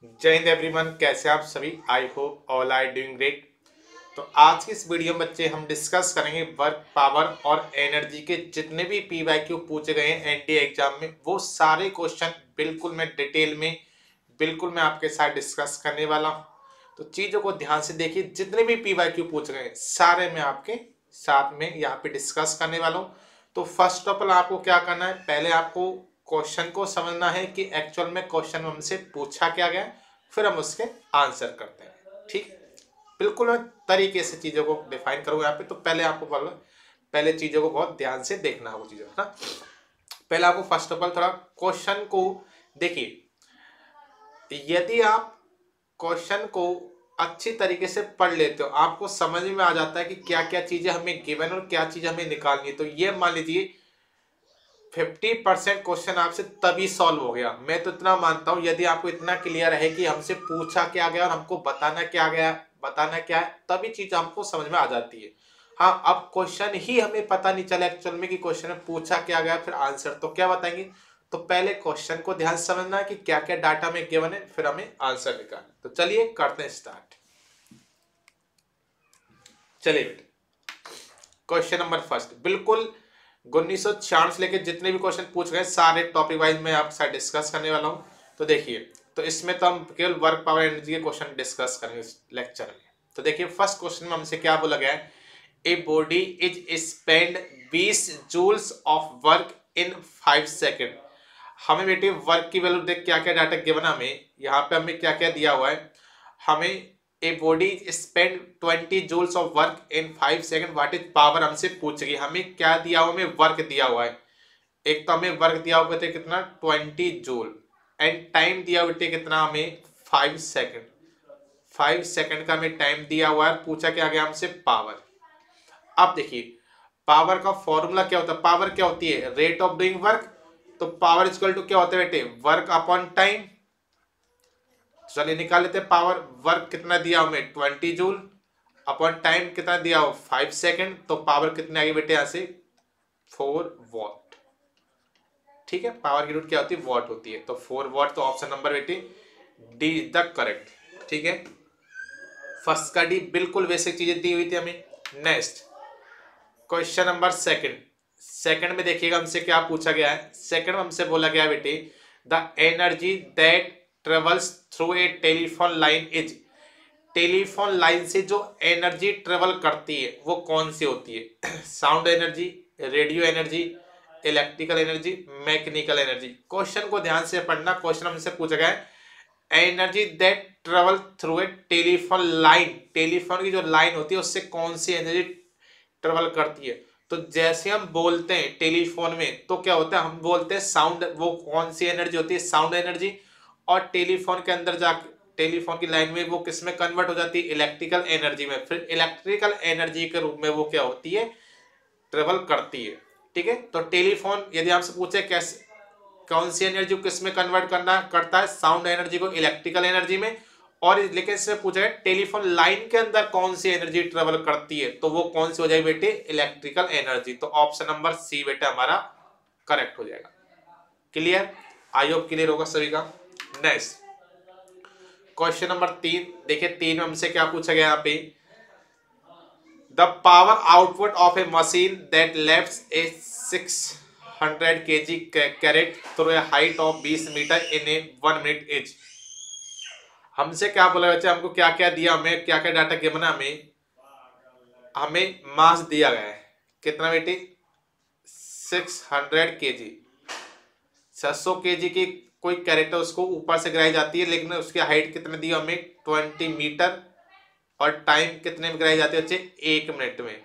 जय हिंद एवरीवन, कैसे आप सभी। I hope all are doing great. तो आज की इस वीडियो में बच्चे हम डिस्कस करेंगे वर्क पावर और एनर्जी के जितने भी पीवाईक्यू पूछे गए हैं एनडीए एग्जाम में, वो सारे क्वेश्चन बिल्कुल मैं डिटेल में बिल्कुल मैं आपके साथ डिस्कस करने वाला हूँ। तो चीज़ों को ध्यान से देखिए, जितने भी पीवाईक्यू पूछे गए हैं सारे मैं आपके साथ में यहाँ पे डिस्कस करने वाला हूँ। तो फर्स्ट ऑफ ऑल आपको क्या करना है, पहले आपको क्वेश्चन को समझना है कि एक्चुअल में क्वेश्चन हमसे पूछा क्या गया है, फिर हम उसके आंसर करते हैं। ठीक, बिल्कुल मैं तरीके से चीज़ों को डिफाइन करूँगा यहाँ पे। तो पहले आपको बोलो, पहले चीज़ों को बहुत ध्यान से देखना है वो चीज़ों है ना। पहले आपको फर्स्ट ऑफ ऑल थोड़ा क्वेश्चन को देखिए। यदि आप क्वेश्चन को अच्छी तरीके से पढ़ लेते हो, आपको समझ में आ जाता है कि क्या क्या चीज़ें हमें गिवन और क्या चीज़ हमें निकालनी है। तो ये मान लीजिए 50% क्वेश्चन आपसे तभी सॉल्व हो गया। मैं तो इतना मानता हूं, यदि आपको इतना क्लियर है कि हमसे पूछा क्या गया और हमको बताना क्या गया, बताना क्या है, तभी चीज हमको समझ में आ जाती है। हाँ, अब क्वेश्चन ही हमें पता नहीं चला एक्चुअल में कि क्वेश्चन में पूछा क्या गया, फिर आंसर तो क्या बताएंगे। तो पहले क्वेश्चन को ध्यान से समझना है कि क्या क्या डाटा में गिवन है, फिर हमें आंसर निकालना। तो चलिए करते हैं स्टार्ट। चलिए बेटे, क्वेश्चन नंबर फर्स्ट, बिल्कुल 1996 से लेके जितने भी क्वेश्चन पूछ गए सारे टॉपिक वाइज मैं आपके साथ डिस्कस करने वाला हूं। तो देखिए, तो इसमें तो हम केवल वर्क पावर एनर्जी के क्वेश्चन डिस्कस करेंगे इस लेक्चर में। तो देखिए, फर्स्ट क्वेश्चन में हमसे क्या बोला गया है, a body is spend 20 joules of work in 5 second. हमें बेटे वर्क की वैल्यू देख, क्या क्या डाटा गिवन हमें यहाँ पे, हमें क्या क्या दिया हुआ है। हमें a body spend 20 joules of work in 5 second, what is power हमसे पूछ रही है। हमें क्या दिया हुआ, हमें वर्क दिया हुआ है। एक तो हमें वर्क दिया हुआ है कितना, 20 जूल, एंड टाइम दिया हुआ है कितना हमें, 5 सेकेंड। 5 सेकेंड का हमें टाइम दिया हुआ है, पूछा क्या गया हमसे, पावर। अब देखिए, पावर का फॉर्मूला क्या होता है, पावर क्या होती है, रेट ऑफ डूइंग वर्क। तो पावर इक्वल टू क्या होता है बेटे, वर्क अपॉन टाइम। चलिए निकाल लेते हैं पावर। वर्क कितना दिया हमें, 20 जूल, अपॉन टाइम कितना दिया हो, 5 सेकेंड। तो पावर कितनी आ गई बेटे यहाँ से, 4 वॉट। ठीक है, पावर की यूनिट क्या होती है, वॉट होती है। तो 4 वॉट। तो ऑप्शन नंबर बेटे डी इज द करेक्ट। ठीक है, फर्स्ट का डी, बिल्कुल बेसिक चीजें दी हुई थी हमें। Next question number second. Second में देखिएगा हमसे क्या पूछा गया है। सेकंड में हमसे बोला गया बेटे, the energy that travels through a telephone line is. Telephone line से जो एनर्जी ट्रेवल करती है वो कौन सी होती है, sound energy, radio energy, electrical energy, mechanical energy. Question को ध्यान से पढ़ना। क्वेश्चन हमसे पूछा गया है, energy that travel through a telephone line, telephone की जो लाइन होती है उससे कौन सी एनर्जी ट्रेवल करती है। तो जैसे हम बोलते हैं टेलीफोन में तो क्या होता है, हम बोलते हैं साउंड, वो कौन सी एनर्जी होती है, साउंड एनर्जी। और टेलीफोन के अंदर जाके टेलीफोन की लाइन में वो किस में कन्वर्ट हो जाती है, इलेक्ट्रिकल एनर्जी में। फिर इलेक्ट्रिकल एनर्जी के रूप में वो क्या होती है, ट्रेवल करती है। ठीक है, तो टेलीफोन यदि आपसे पूछे कैसे, कौन सी एनर्जी को किस में कन्वर्ट करना करता है, साउंड एनर्जी को इलेक्ट्रिकल एनर्जी में। और लेकिन इसमें पूछा है टेलीफोन लाइन के अंदर कौन सी एनर्जी ट्रेवल करती है, तो वो कौन सी हो जाएगी बेटे, इलेक्ट्रिकल एनर्जी। तो ऑप्शन नंबर सी बेटे हमारा करेक्ट हो जाएगा। क्लियर, आई होप क्लियर होगा सभी का। नेक्स्ट क्वेश्चन नंबर 3 देखिए, 3 में हमसे क्या पूछा गया यहाँ पे, the power output of a machine that lifts a 600 kg crate through a height of 20 metre in a 1 minute is. हमसे क्या बोला बच्चे, हमको क्या क्या दिया, हमें क्या क्या डाटा गिवन है, हमें मास दिया गया है कितना बेटी, 600 kg। 600 kg की कोई कैरेट है, उसको ऊपर से गिराई जाती है, लेकिन उसकी हाइट कितने दी हमें, 20 मीटर। और टाइम कितने में गिराई जाती है बच्चे, 1 मिनट में।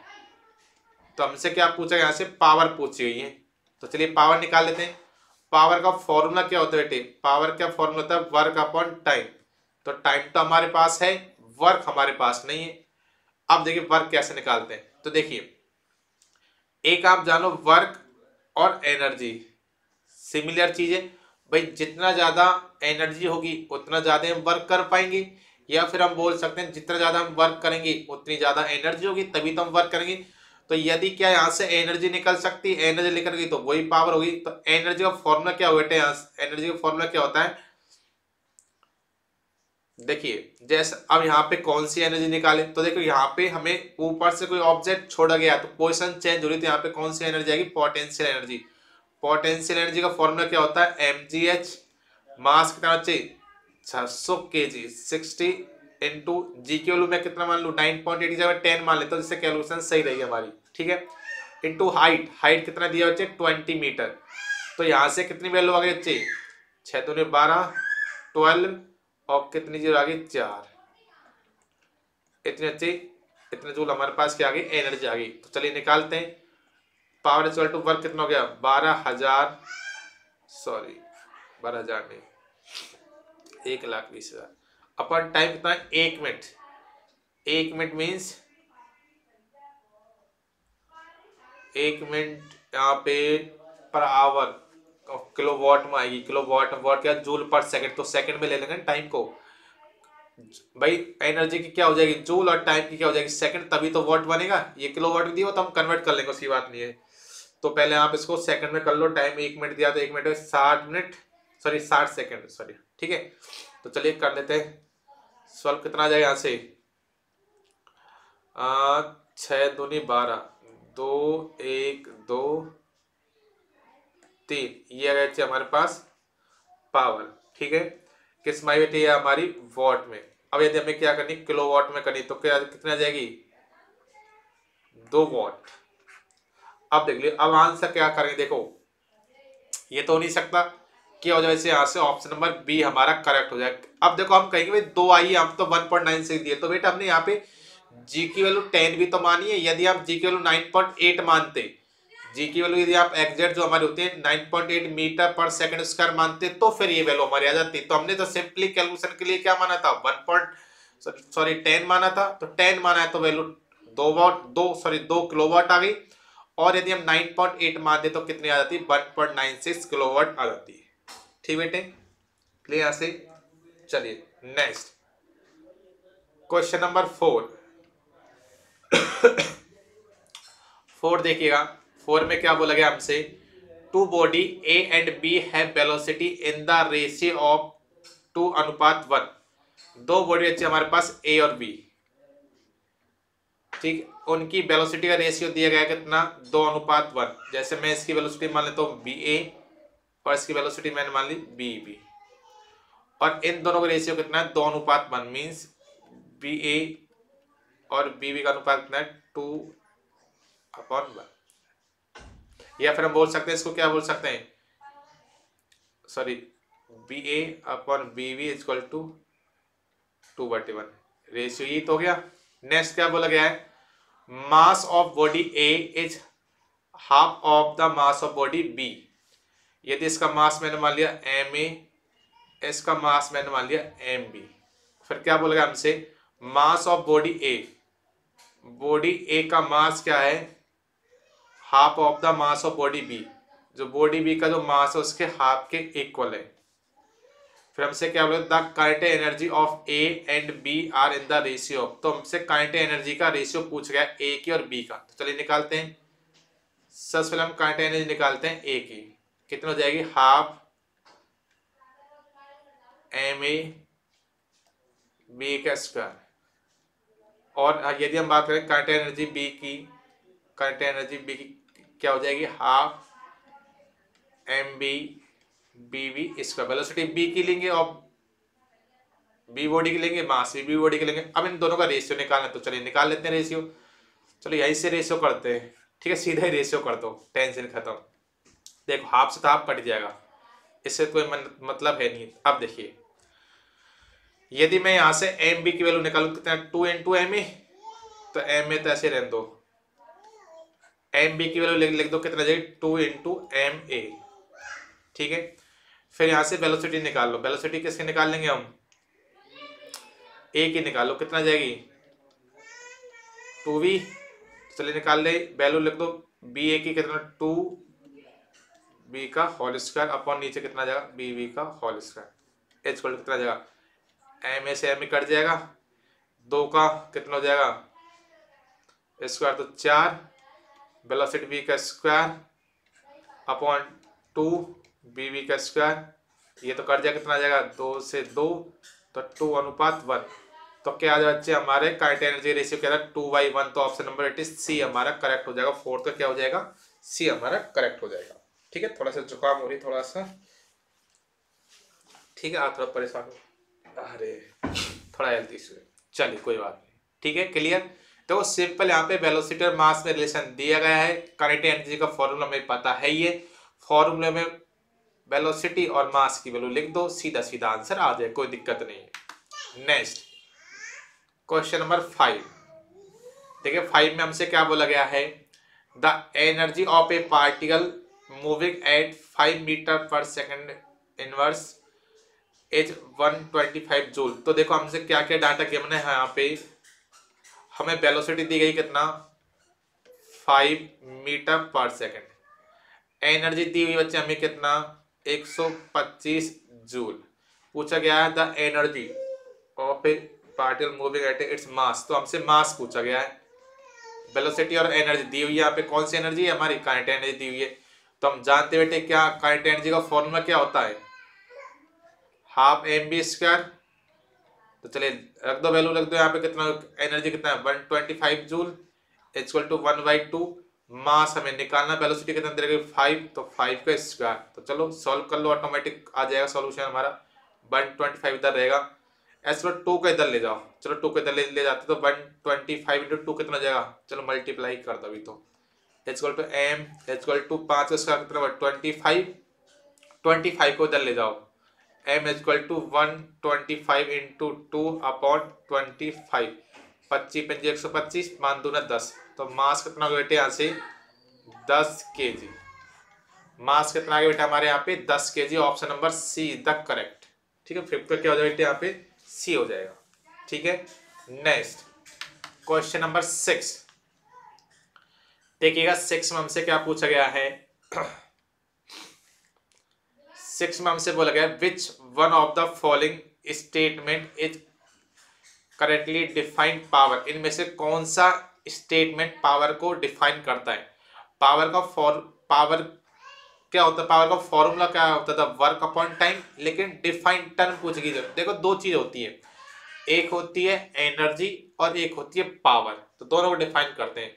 तो हमसे क्या पूछा, यहाँ से पावर पूछी हुई है। तो चलिए पावर निकाल लेते हैं। पावर का फॉर्मूला क्या होता है बेटे, पावर का फॉर्मूला होता है वर्क अपॉन टाइम। तो टाइम तो हमारे पास है, वर्क हमारे पास नहीं है। अब देखिए वर्क कैसे निकालते हैं। तो देखिए, एक आप जानो वर्क और एनर्जी सिमिलर चीजें। भाई जितना ज्यादा एनर्जी होगी उतना ज्यादा हम वर्क कर पाएंगे, या फिर हम बोल सकते हैं जितना ज्यादा हम वर्क करेंगे उतनी ज्यादा एनर्जी होगी, तभी तो हम वर्क करेंगे। तो यदि क्या यहाँ से एनर्जी निकल सकती है, एनर्जी निकल गई तो वही पावर होगी। तो एनर्जी का फॉर्मूला क्या होता है, यहाँ एनर्जी का फॉर्मूला क्या होता है, देखिए जैसे अब यहाँ पे कौन सी एनर्जी निकाले, तो देखो यहाँ पे हमें ऊपर से कोई ऑब्जेक्ट छोड़ा गया तो पोजीशन चेंज हो रही, तो यहाँ पे कौन सी एनर्जी आएगी, पोटेंशियल एनर्जी। पोटेंशियल एनर्जी का फॉर्मूला क्या होता है, mgh, मास कितना बच्चे 600 kg, 60 इंटू जी की वैल्यू मैं कितना मान लूँ 9.8 की जगह 10 मान लेता हूँ, जिससे कैलकुलेशन सही रहेगी हमारी, ठीक है। इंटू हाइट, हाइट कितना दिया बच्चे 20 मीटर, तो यहाँ से कितनी वैल्यू आ गई बच्चे 6 दूनी 12, 12 और कितनी जीरो आ गई 4, इतने अच्छे इतने जूल हमारे पास क्या आ गई, एनर्जी आ गई। तो चलिए निकालते हैं, पावर इक्वल टू वर्क कितना हो गया 12,000, सॉरी 12,000 नहीं 1,20,000 अपन टाइम कितना है 1 मिनट, 1 मिनट मीन्स 1 मिनट यहाँ पे पर आवर किलोवाट में आएगी, किलोवाट वॉट क्या जूल पर सेकंड, तो सेकंड में ले लेंगे टाइम को भाई, एनर्जी की क्या हो जाएगी जूल और टाइम की क्या हो जाएगी सेकंड, तभी तो वॉट बनेगा, ये किलोवाट दिया तो हम कन्वर्ट कर लेंगे, उसकी बात नहीं है। तो पहले आप इसको सेकंड में कर लो, टाइम 1 मिनट दिया तो 1 मिनट में 60 मिनट, सॉरी 60 सेकंड, सॉरी ठीक है। तो चलिए कर लेते हैं सॉल्व, कितना आ जाएगा यहाँ से 6 दूनी 12, 2 1 2 3, ये आ गया हमारे पास पावर, ठीक है। किस में बेटी है हमारी वॉट में। अब यदि हमें क्या करनी किलोवाट में करनी, तो क्या कितना आ जाएगी 2 वॉट। अब देख लियो अब आंसर क्या करेंगे, देखो ये तो हो नहीं सकता क्या हो जाए, यहाँ से ऑप्शन नंबर बी हमारा करेक्ट हो जाए। अब देखो हम कहेंगे भाई 2 आई, हम तो 1.96 दिए, तो बेटा हमने यहाँ पे जी की वैल्यू 10 भी तो मानी है, यदि आप जी की वैल्यू 9.8 मानते, जी की वैल्यू यदि आप एग्जैक्ट जो हमारी होती है 9.8 मीटर पर सेकंड स्क्वायर मानते, तो फिर ये वैल्यू हमारी आ जाती। तो हमने तो सिंपली कैलकुलेशन के लिए क्या माना था 10 माना था, तो 10 माना है तो वैल्यू 2 किलोवाट आ गई, और यदि हम 9.8 मान दे तो कितनी आ जाती 1.96 किलोवाट आ जाती है, ठीक बेटे क्लियर यहाँ से। चलिए नेक्स्ट क्वेश्चन नंबर 4 देखिएगा, 4 में क्या बोला गया हमसे, two body A and B have velocity in the ratio of 2:1, दो बॉडी अच्छे हमारे पास ए और बी, ठीक, उनकी वेलोसिटी का रेशियो दिया गया कितना 2:1, जैसे मैं इसकी वेलोसिटी मान लेता हूँ बी ए और इसकी वेलोसिटी मैंने मान ली बी बी, और इन दोनों का रेशियो कितना है 2:1, मीन्स बी ए और बी बी का अनुपात कितना है 2:1, या फिर हम बोल सकते हैं इसको क्या बोल सकते हैं, sorry B A upon B B equal to 2/1, ratio ये तो हो गया। नेक्स्ट क्या बोला गया है, mass of body A is half of the mass of body B, यदि इसका मास मैंने मान लिया एम ए, इसका मास मैंने मान लिया एम बी, फिर क्या बोला गया हमसे mass of body A, body A का मास क्या है half of the mass of body B, जो बॉडी बी का जो मास है उसके हाफ के इक्वल है। फिर हमसे क्या बोला the kinetic energy of A and B are in the ratio, तो हमसे काइनेटिक एनर्जी का रेशियो पूछ गया ए की और बी का, तो चलिए निकालते हैं। सबसे पहले हम काइनेटिक एनर्जी निकालते हैं ए की, कितनी हो जाएगी हाफ एम ए बी का स्क्वायर, और यदि हम बात करें काइनेटिक एनर्जी बी की, काइनेटिक एनर्जी बी की क्या हो जाएगी half M B B B square, velocity B की लेंगे और बी बॉडी की लेंगे, मास भी बी बॉडी की लेंगे। अब इन दोनों का रेशियो निकालना, तो चलिए निकाल लेते हैं रेशियो, चलो यहीं से रेशियो करते हैं, ठीक है सीधा ही रेशियो कर दो टेंशन खत्म। देखो हाफ से तो हाफ कट जाएगा, इससे कोई मतलब है नहीं। अब देखिए यदि मैं यहाँ से एम बी की वैल्यू निकालू कितना 2 इंटू एम ए, तो एम ए तो ऐसे रहने दो, एम बी की वैल्यू लिख दो कितना जाएगी 2 इंटू एम ए, ठीक है। फिर यहाँ से वेलोसिटी निकाल लो, वेलोसिटी किसके निकाल लेंगे हम ए की निकाल लो, कितना जाएगी 2v, चलिए निकाल ले, वैल्यू लिख दो बी ए की कितना 2 बी का होल स्क्वायर अपॉन नीचे कितना जाएगा बी बी का होल स्क्वायर, एच इक्वल कितना जाएगा एम ए से एम ए कट जाएगा, 2 का कितना हो जाएगा स्क्वायर तो 4, वेलोसिटी बी का स्क्वायर अपॉन 2 बी बी का स्क्वायर, ये तो कट जाएगा कितना आ जाएगा 2 से 2, तो 2:1। तो क्या आ जाए बच्चे हमारे काइनेटिक एनर्जी रेशियो क्या है 2/1। तो option number it is C हमारा करेक्ट हो जाएगा। फोर्थ का क्या हो जाएगा सी हमारा करेक्ट हो जाएगा। ठीक है, थोड़ा सा जुकाम हो रही थोड़ा सा, ठीक है, आप थोड़ा परेशान हो, अरे थोड़ा हेल्थ इशू है, चलिए कोई बात नहीं, ठीक है क्लियर। तो सिंपल यहाँ पे वेलोसिटी और मास में रिलेशन दिया गया है। काइनेटिक एनर्जी का फॉर्मूला हमें पता है, ये फॉर्मूले में वेलोसिटी और मास की वैल्यू लिख दो, सीधा सीधा आंसर आ जाए, कोई दिक्कत नहीं है। Next question number 5। देखिए 5 में हमसे क्या बोला गया है, the energy of a particle moving at 5 metre पर सेकेंड इनवर्स इज 125 जूल। तो देखो हमसे क्या क्या डाटा गिवन है यहाँ पे, हमें वेलोसिटी दी गई कितना 5 मीटर पर सेकेंड, एनर्जी दी हुई बच्चे हमें कितना 125 जूल। पूछा गया है the energy of a particle moving at its mass, तो हमसे मास पूछा गया है। वेलोसिटी और एनर्जी दी हुई है, यहाँ पे कौन सी एनर्जी है हमारी काइनेटिक एनर्जी दी हुई है। तो हम जानते बेटे क्या काइनेटिक एनर्जी का फॉर्मूला क्या होता है, हाफ mv²। तो चलिए रख दो वैल्यू, रख दो यहाँ पे कितना एनर्जी कितना है 125 जूल इक्वल टू 1/2। मास हमें निकालना, वेलोसिटी कितना दे रही 5, तो 5 का स्क्वायर। तो चलो सॉल्व कर लो, ऑटोमेटिक आ जाएगा सॉल्यूशन हमारा। 125 इधर रहेगा, ऐसे 2 का इधर ले जाओ, चलो 2 का इधर ले जाते तो 125 इंटू 2 कितना हो जाएगा, चलो मल्टीप्लाई कर दो अभी तो, equal to m equal to 5 का स्क्वायर कितना 25, 25 को इधर ले जाओ, m इक्वल टू 125 इंटू 2/25, 25 पंजे 125, मान दो ना 10। तो मास कितना होगा बेटे यहाँ से 10 kg। मास कितना है बेटा हमारे यहाँ पे 10 kg। Option number see the correct. ठीक है, फिफ्थ का क्या हो जाएगा बेटे यहाँ पे सी हो जाएगा। ठीक है, नेक्स्ट क्वेश्चन नंबर 6 देखिएगा। 6 में हमसे क्या पूछा गया है 6 में हमसे बोला गया विच one of the following statement is correctly defined power. इनमें से कौन सा स्टेटमेंट पावर को डिफाइन करता है। पावर क्या होता है, पावर का फॉर्मूला क्या होता था वर्क अपॉन टाइम, लेकिन डिफाइंड टर्म पूछ गई। देखो दो चीज होती है, एक होती है एनर्जी और एक होती है पावर। तो दोनों को डिफाइन करते हैं।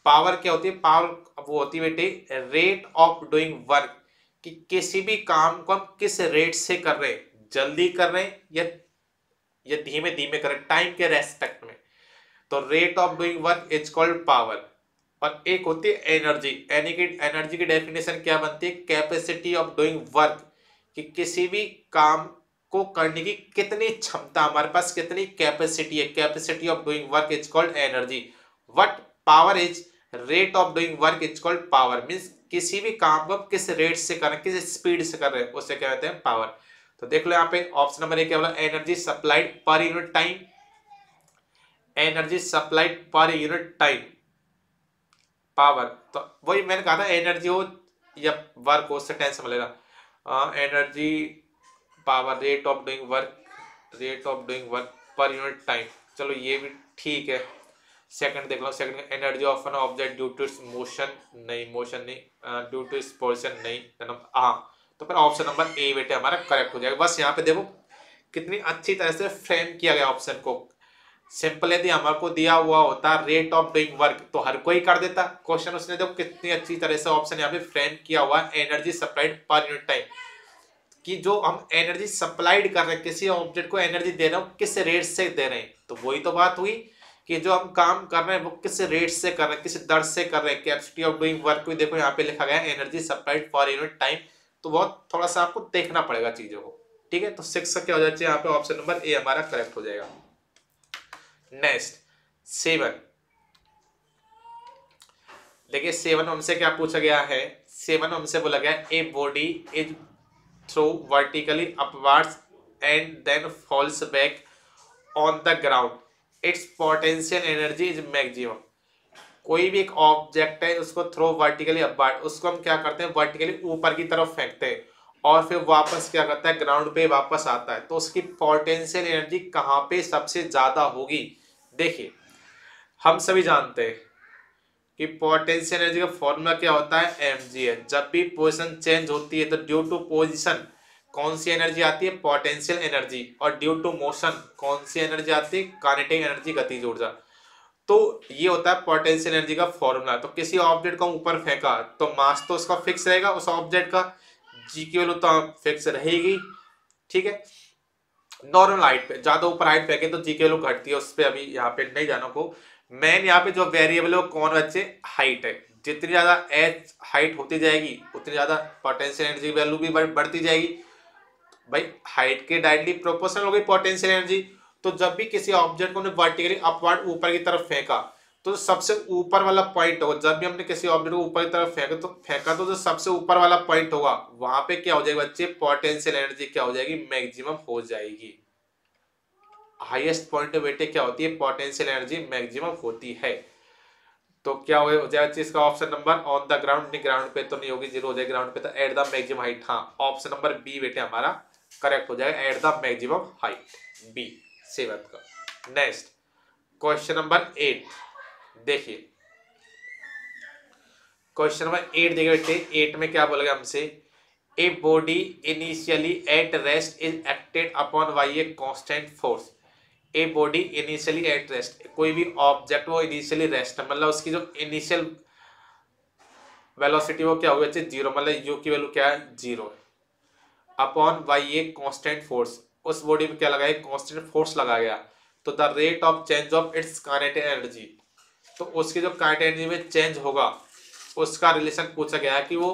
पावर क्या होती है, पावर वो होती है बेटे रेट ऑफ डूइंग वर्क, कि किसी भी काम को हम किस रेट से कर रहे हैं, जल्दी कर रहे हैं या धीमे धीमे कर रहे हैं टाइम के रेस्पेक्ट में। तो rate of doing work is called power. और एक होती है एनर्जी। एनर्जी की डेफिनेशन क्या बनती है, कैपेसिटी ऑफ डूइंग वर्क, कि किसी भी काम को करने की कितनी क्षमता हमारे पास, कितनी कैपेसिटी है। Capacity of doing work is called energy. What power is rate of doing work is called power. Means किसी भी काम को किस रेट से कर रहे हैं, किस स्पीड से कर रहे हैं, उसे क्या कहते हैं पावर। तो देख लो यहाँ पे ऑप्शन नंबर 1 क्या बोला, एनर्जी सप्लाइड पर यूनिट टाइम। एनर्जी सप्लाइड पर यूनिट टाइम पावर। तो वही मैंने कहा था एनर्जी हो या वर्क हो, उससे टेंशन मिलेगा। Energy power rate of doing work per unit time. चलो ये भी ठीक है। सेकंड देख लो, second energy of an object due to its motion, नहीं मोशन नहीं, ड्यू टू इट्स पोजीशन नहीं, हाँ। तो फिर ऑप्शन नंबर ए बेटे हमारा करेक्ट हो जाएगा। बस यहाँ पे देखो कितनी अच्छी तरह से फ्रेम किया गया ऑप्शन को। सिंपल यदि हमारे को दिया हुआ होता रेट ऑफ डूइंग वर्क तो हर कोई कर देता क्वेश्चन। उसने देखो कितनी अच्छी तरह से ऑप्शन यहाँ पे फ्रेम किया हुआ है, एनर्जी सप्लाइड पर यूनिट टाइम, कि जो हम एनर्जी सप्लाइड कर रहे हैं, किसी ऑब्जेक्ट को एनर्जी दे रहे हो किस रेट से दे रहे हैं। तो वही तो बात हुई कि जो हम काम कर रहे हैं वो किस रेट से कर रहे हैं, किस दर से कर रहे हैं। कैपेसिटी ऑफ डूइंग वर्क को देखो यहाँ पे लिखा गया है एनर्जी सप्लाइड पर यूनिट टाइम। तो बहुत थोड़ा सा आपको देखना पड़ेगा चीजों को। ठीक है, तो 6 का क्या हो जाए यहाँ पे ऑप्शन नंबर ए हमारा करेक्ट हो जाएगा। नेक्स्ट 7 देखिए, 7 हमसे क्या पूछा गया है। 7 हमसे बोला गया a body is throw vertically upwards and then falls back on the ground, its potential energy is maximum. कोई भी एक ऑब्जेक्ट है उसको थ्रो वर्टिकली अपवर्ड, उसको हम क्या करते हैं वर्टिकली ऊपर की तरफ फेंकते हैं और फिर वापस क्या करता है ग्राउंड पे वापस आता है। तो उसकी पोटेंशियल एनर्जी कहाँ पे सबसे ज्यादा होगी। देखिए हम सभी जानते हैं कि पोटेंशियल एनर्जी का फॉर्मूला क्या होता है mg है। जब भी पोजीशन चेंज होती है तो ड्यू टू पोजीशन कौन सी एनर्जी आती है? Potential energy. और ड्यू टू मोशन कौन सी एनर्जी आती है? काइनेटिक एनर्जी, गतिज ऊर्जा। तो ये होता है पोटेंशियल एनर्जी का फॉर्मूला। तो किसी ऑब्जेक्ट को ऊपर फेंका तो मास तो उसका फिक्स रहेगा, उस ऑब्जेक्ट का जी की वैल्यू तो फिक्स रहेगी, ठीक है। नॉर्मल हाइट पे, ज्यादा ऊपर हाइट फेंके तो जी की वैल्यू घटती है, उस पर अभी यहाँ पे नहीं जाना को। मेन यहाँ पे जो वेरिएबल है वो कौन बच्चे? हाइट है। जितनी ज्यादा एच हाइट होती जाएगी उतनी ज्यादा पोटेंशियल एनर्जी वैल्यू भी बढ़ती जाएगी। भाई हाइट के डायरेक्टली प्रोपोर्शनल हो गई पोटेंशियल एनर्जी। तो जब भी किसी ऑब्जेक्ट को हमने वर्टिकली अपवर्ड ऊपर की तरफ फेंका तो सबसे ऊपर वाला पॉइंट होगा, जब भी हमने किसी ऑब्जेक्ट को ऊपर की तरफ फेंका तो जो सबसे ऊपर वाला पॉइंट होगा वहां पे क्या हो जाएगा बच्चे? पोटेंशियल एनर्जी क्या हो जाएगी? मैक्सिमम हो जाएगी। हाईएस्ट पॉइंट बेटे क्या होती है? पोटेंशियल एनर्जी मैक्सिमम होती है। तो क्या हो जाएगा इसका option number? On the ground, नहीं ग्राउंड पे तो नहीं होगी, जीरो हो जाएगी ग्राउंड पे, तो एट द मैक्सिमम हाइट। हाँ, ऑप्शन नंबर बी बेटे हमारा करेक्ट हो जाएगा, at the maximum height, B seventh का। नेक्स्ट क्वेश्चन नंबर 8 देखिए, क्वेश्चन नंबर 8 देखिए बेटे। 8 में क्या बोलेगा हमसे? A body initially at rest is acted upon bye a constant force. A body initially at rest, कोई भी ऑब्जेक्ट वो इनिशियली रेस्ट है, मतलब उसकी जो इनिशियल वेलोसिटी वो क्या होगी बच्चे? जीरो, मतलब यू की वैल्यू क्या है? जीरो है। Upon by a constant force, उस बॉडी पे क्या लगाया? कांस्टेंट फोर्स लगाया गया। तो the rate of change of its kinetic energy, तो उसकी जो काइनेटिक एनर्जी में चेंज होगा उसका रिलेशन पूछा गया है कि वो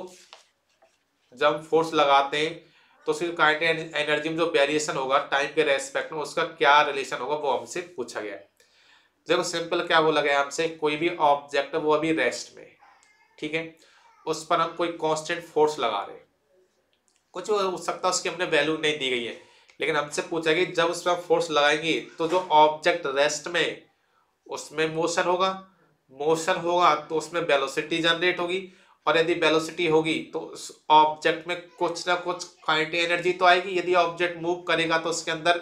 जब फोर्स लगाते हैं तो उसकी काइनेटिक एनर्जी में जो वेरिएशन होगा टाइम के रेस्पेक्ट में उसका क्या रिलेशन होगा वो हमसे पूछा गया है। देखो सिंपल क्या बोला गया हमसे? कोई भी ऑब्जेक्ट वो अभी रेस्ट में, ठीक है, उस पर हम कोई कांस्टेंट फोर्स लगा रहे हैं, कुछ हो सकता है उसकी हमने वैल्यू नहीं दी गई है, लेकिन हमसे पूछा गया जब उस पर फोर्स लगाएंगे तो जो ऑब्जेक्ट रेस्ट में उसमें मोशन होगा, मोशन होगा तो उसमें वेलोसिटी जनरेट होगी, और यदि वेलोसिटी होगी तो उस ऑब्जेक्ट में कुछ ना कुछ काइनेटिक एनर्जी तो आएगी। यदि ऑब्जेक्ट मूव करेगा तो उसके अंदर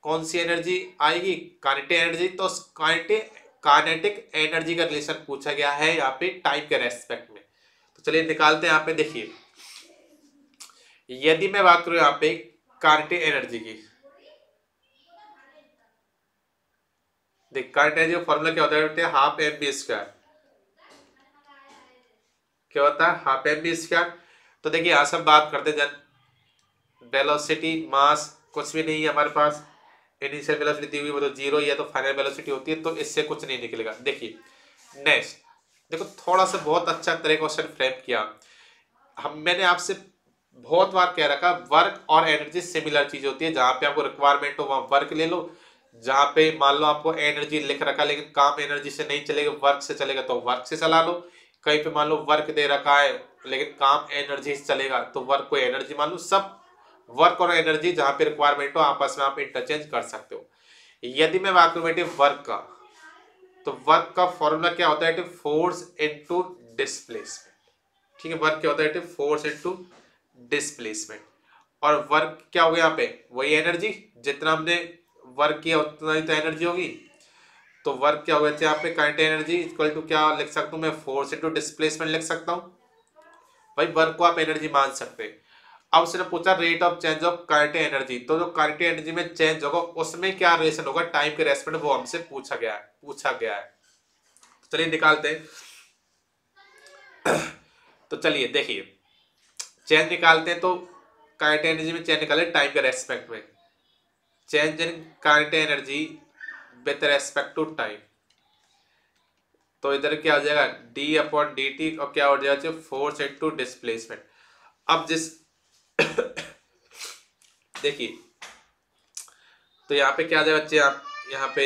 कौन सी एनर्जी आएगी? Kinetic energy. तो काइनेटिक एनर्जी का रिलेशन पूछा गया है यहाँ पे टाइम के रेस्पेक्ट में। तो चलिए निकालते हैं। यहाँ पे देखिए, यदि मैं बात करूं यहाँ पे काइनेटिक एनर्जी की, देख काइनेटिक एनर्जी का फॉर्मूला क्या होता है? Half M B square. क्या होता है? Half M B square. तो देखिए यहाँ सब बात करते जन, वेलोसिटी मास कुछ भी नहीं है हमारे पास, इनिशियल वेलोसिटी दी हुई वो तो जीरो ही है, तो फाइनल वेलोसिटी होती है, तो इससे कुछ नहीं निकलेगा। देखिए नेक्स्ट देखो, थोड़ा सा बहुत अच्छा तरह क्वेश्चन फ्रेम किया। मैंने आपसे बहुत बार कह रखा वर्क और एनर्जी सिमिलर चीज होती है, जहां पे आपको रिक्वायरमेंट हो वहां वर्क ले लो, जहां पे मान लो आपको एनर्जी लिख रखा लेकिन काम एनर्जी से नहीं चलेगा वर्क से चलेगा तो वर्क से चला लो। कहीं पे मान लो वर्क दे रखा है लेकिन काम एनर्जी से चलेगा तो वर्क को एनर्जी मान लो। सब वर्क और एनर्जी जहां पे रिक्वायरमेंट हो आपस में आप इंटरचेंज कर सकते हो। यदि मैं बात करूं बेटे वर्क का, तो वर्क का फॉर्मूला क्या होता है? Force into displacement. ठीक है, वर्क क्या होता है? Force into displacement. और वर्क क्या हो गया यहाँ पे? वही एनर्जी, जितना हमने वर्क किया उतना ही तो एनर्जी होगी। तो वर्क क्या हो गया यहाँ पे? काइनेटिक एनर्जी इक्वल टू क्या लिख सकता हूँ मैं? फोर्स इनटू डिस्प्लेसमेंट लिख सकता हूँ। भाई वर्क को आप एनर्जी मान सकते हैं। अब उसने पूछा rate of change of kinetic energy, तो जो काइनेटिक एनर्जी में चेंज होगा उसमें क्या रिलेशन होगा टाइम के रेस्पेक्ट में, वो हमसे पूछा गया है। तो चलिए निकालते हैं। तो चलिए देखिए, चेंज निकालते हैं। तो काइनेटिक एनर्जी में चेंज निकाले टाइम के रेस्पेक्ट में, change in kinetic energy with respect to time. तो इधर क्या हो जाएगा? डी अपॉन डी टी, और क्या हो जाएगा? Force into displacement. अब जिस देखिए, तो यहाँ पे क्या आ जाएगा बच्चे? यहाँ पे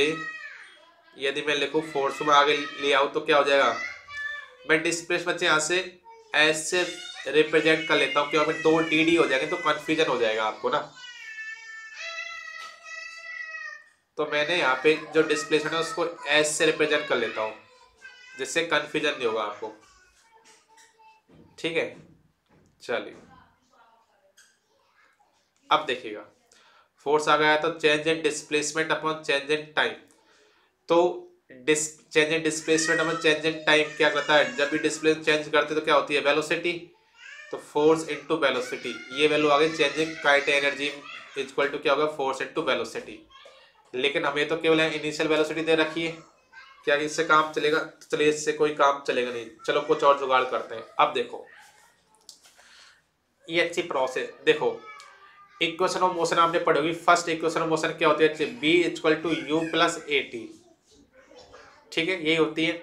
यदि मैं लिखूं फोर्स में आगे ले आऊं तो क्या हो जाएगा? मैं डिस्प्लेस बच्चे यहाँ से एस से रिप्रेजेंट कर लेता हूँ, क्योंकि दो डी डी हो जाएंगे तो कंफ्यूजन हो जाएगा आपको ना। तो मैंने यहाँ पे जो डिस्प्लेसमेंट है उसको एस से रिप्रेजेंट कर लेता हूँ, जिससे कंफ्यूजन नहीं होगा आपको। ठीक है, चलिए अब देखिएगा, फोर्स आ गया तो change in displacement upon change in time. तो change in displacement upon change in time क्या करता है? जब भी डिस्प्लेसमेंट चेंज करते तो क्या होती है? वेलोसिटी। तो फोर्स इनटू वेलोसिटी, ये वैल्यू आ गई changing kinetic energy equal to क्या होगा, फोर्स इनटू वेलोसिटी। लेकिन हमें तो केवल इनिशियल वेलोसिटी दे रखी है, क्या इससे काम चलेगा? चलिए इससे कोई काम चलेगा नहीं, चलो कुछ और जुगाड़ करते हैं। अब देखो ये अच्छी प्रोसेस देखो, इक्वेशन ऑफ मोशन आपने पढ़ी होगी। फर्स्ट इक्वेशन ऑफ मोशन क्या होती है, B equal to U plus A T, ठीक है, यही होती है।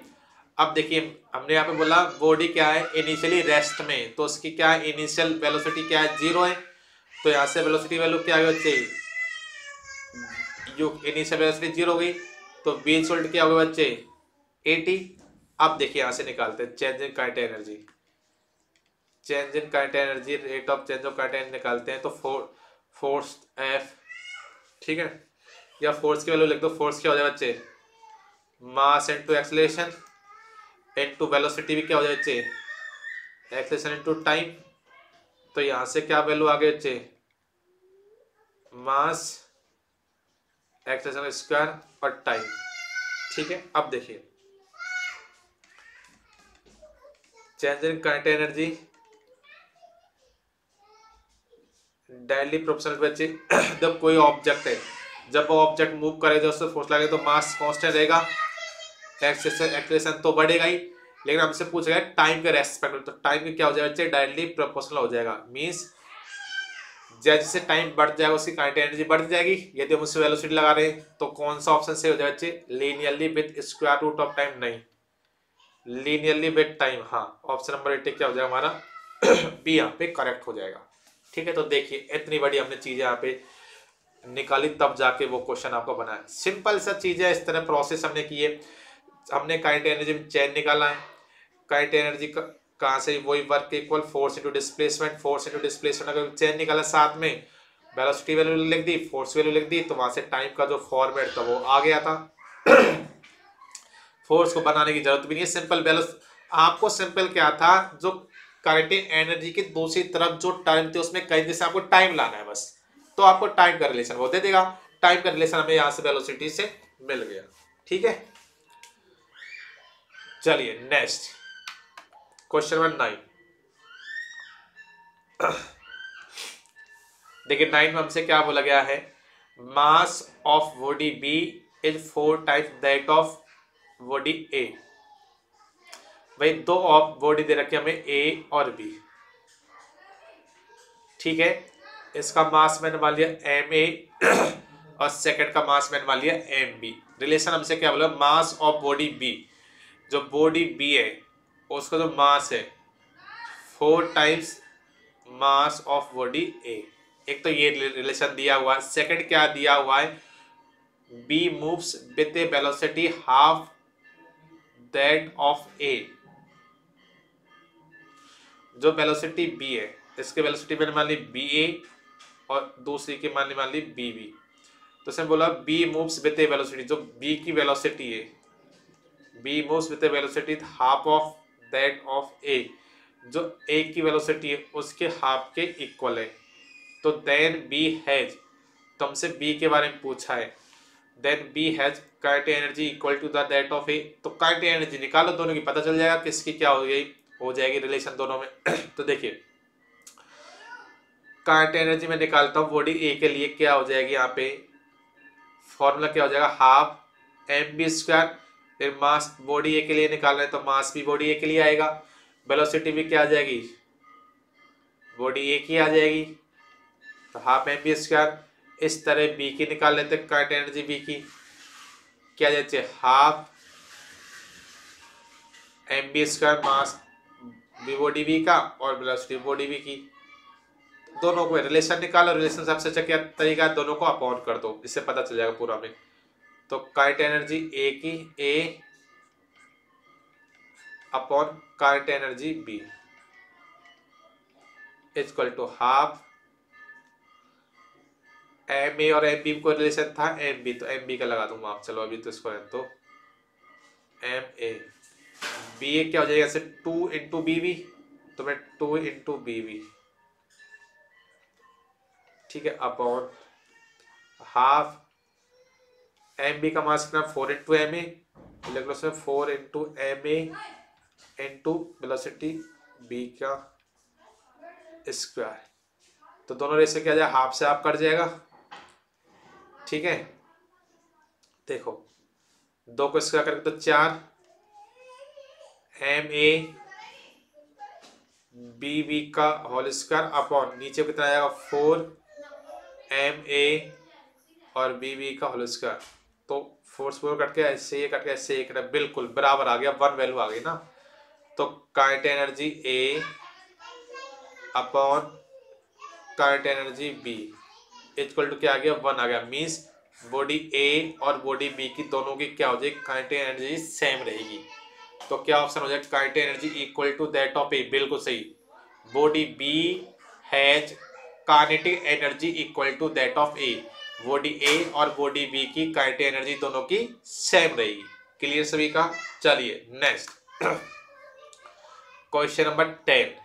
अब देखिए हमने यहाँ पे बोला बॉडी क्या है इनिशियली रेस्ट में, तो उसकी क्या है इनिशियल वेलोसिटी क्या है, 0 है। तो यहाँ से वेलोसिटी वैल्यू क्या है बच्चे, यू इनिशियल वेलोसिटी 0 हो गई, तो बी इक्वल क्या होगा बच्चे, ए टी। अब देखिए यहाँ से निकालते हैं change in kinetic energy, change in kinetic energy, rate of change of kinetic energy निकालते हैं। तो फोर्स एफ, ठीक है, या फोर्स की वैल्यू लिख दो। फोर्स क्या हो जाए बच्चे, mass into acceleration into velocity भी क्या हो जाए बच्चे, एक्सेलरेशन इनटू टाइम। तो यहां से क्या वैल्यू आ गई बच्चे, मास एक्सेलरेशन स्क्वायर और टाइम, ठीक है। अब देखिए change in kinetic energy directly proportional बच्चे जब कोई ऑब्जेक्ट है, जब वो ऑब्जेक्ट मूव करेगा उससे फोर्स लगेगा तो मास कांस्टेंट रहेगा, एक्सेलरेशन तो बढ़ेगा ही। लेकिन हमसे पूछ रहा है टाइम के रेस्पेक्ट में, तो टाइम के क्या हो जाएगा बच्चे, डायरेक्टली प्रोपोर्शनल हो जाएगा। मींस जैसे टाइम बढ़ जाएगा उसकी काइनेटिक एनर्जी बढ़ जाएगी। यदि हम उससे वेलोसिटी लगा रहे हैं तो कौन सा ऑप्शन से हो जाएगा बच्चे, linearly with square root of time, नहीं लीनियरली विद टाइम। हाँ ऑप्शन नंबर 8 क्या हो जाएगा हमारा बी यहाँ पे करेक्ट हो जाएगा, ठीक है। तो देखिए इतनी बड़ी हमने चीजें यहाँ पे निकाली, तब जाके वो क्वेश्चन आपको बनाया। सिंपल सा चीज है, इस तरह प्रोसेस हमने की है। हमने काइनेटिक एनर्जी में चेंज निकाला है, काइनेटिक एनर्जी कहाँ से, वही work equal force into displacement, force into displacement अगर चेंज निकाला, साथ में वेलोसिटी वैल्यू लिख दी, फोर्स वैल्यू लिख दी, तो वहां से टाइम का जो फॉर्मेट था वो आ गया था। फोर्स को बनाने की जरूरत भी नहीं है, सिंपल वेलोसिटी आपको सिंपल क्या था, जो काइनेटिक एनर्जी की दूसरी तरफ जो टर्म थी उसमें कहीं जैसे आपको टाइम लाना है बस, तो आपको टाइम का रिलेशन वो दे देगा। टाइम का रिलेशन हमें यहां से वेलोसिटी से मिल गया, ठीक है। चलिए नेक्स्ट क्वेश्चन नंबर 9। देखिए 9 में हमसे क्या बोला गया है, mass of body B is 4 times that of body A. भाई दो ऑफ बॉडी दे रखे हमें ए और बी, ठीक है। इसका मास मैंने मान लिया एम ए और सेकंड का मास मैंने मान लिया एम बी। रिलेशन हमसे क्या बोला, मास ऑफ बॉडी बी, जो बॉडी बी है उसका जो मास है 4 टाइम्स मास ऑफ बॉडी ए। एक तो ये रिलेशन दिया हुआ है, सेकंड क्या दिया हुआ है, B moves with a velocity half that of A. जो वेलोसिटी बी है, इसके वेलोसिटी मैंने मान ली बी ए और दूसरी की मान ली बी बी। तो इसने बोला B moves with a velocity, जो बी की वेलोसिटी है, B moves with a velocity half of that of A, जो ए की वेलोसिटी है उसके हाफ के इक्वल है। तो देन बी हैज, तो हमसे बी के बारे में पूछा है, then B has kinetic energy equal to the that of A. तो काइनेटिक एनर्जी निकालो दोनों की, पता चल जाएगा किसकी क्या हो जाएगी रिलेशन दोनों में। तो देखिए काइनेटिक एनर्जी में निकालता हूँ बॉडी ए के लिए, क्या हो जाएगी यहाँ पे फॉर्मूला क्या हो जाएगा, हाफ एम बी स्क्वायर। फिर मास बॉडी ए के लिए निकालना है तो मास भी बॉडी ए के लिए आएगा, वेलोसिटी भी क्या आ जाएगी, बॉडी ए की आ जाएगी, तो हाफ एम बी स्क्वायर। इस तरह बी की निकाल लेते हैं, काइनेटिक एनर्जी बी की क्या जाए, half M B square mass B body B का और वेलोसिटी बॉडी बी की। दोनों को रिलेशन निकालो, रिलेशन सबसे अच्छा क्या तरीका है, दोनों को अपॉन कर दो, इससे पता चल जाएगा पूरा में। तो काइनेटिक एनर्जी ए की A upon kinetic energy B equal to half M A और एम बी को रिलेशन था एम बी, तो एम बी का लगा दूंगा आप, चलो अभी तो इसको है तो एम ए बी ए क्या हो जाएगा, ऐसे 2 इंटू बी बी, तो मैं 2 इंटू बी बी, ठीक है, अपॉन हाफ एम बी का मास कितना 4 इंटू एम ए, लिख लो उसमें 4 into M A into velocity B का स्क्वायर। तो दोनों रेशो क्या जाएगा, हाफ से हाफ कट जाएगा। ठीक है, देखो 2 को स्क्वायर करके तो 4 MA BB का होल स्क्वायर अपॉन नीचे कितना आएगा 4 MA और BB का होल स्क्वायर। तो 4 कट के ऐसे ये कट के ऐसे एक बिल्कुल बराबर आ गया, 1 वैल्यू आ गई ना। तो kinetic energy A upon kinetic energy B equal to क्या आ गया, 1 आ गया। मीन्स बॉडी A और बॉडी B की दोनों की क्या हो जाएगी, काइनेटिक एनर्जी सेम रहेगी। तो क्या ऑप्शन हो जाएगा, kinetic energy equal to that of A। बिल्कुल सही, body B has kinetic energy equal to that of A। Body A और बॉडी B की काइनेटिक एनर्जी दोनों की सेम रहेगी। क्लियर सभी का। चलिए नेक्स्ट क्वेश्चन नंबर 10।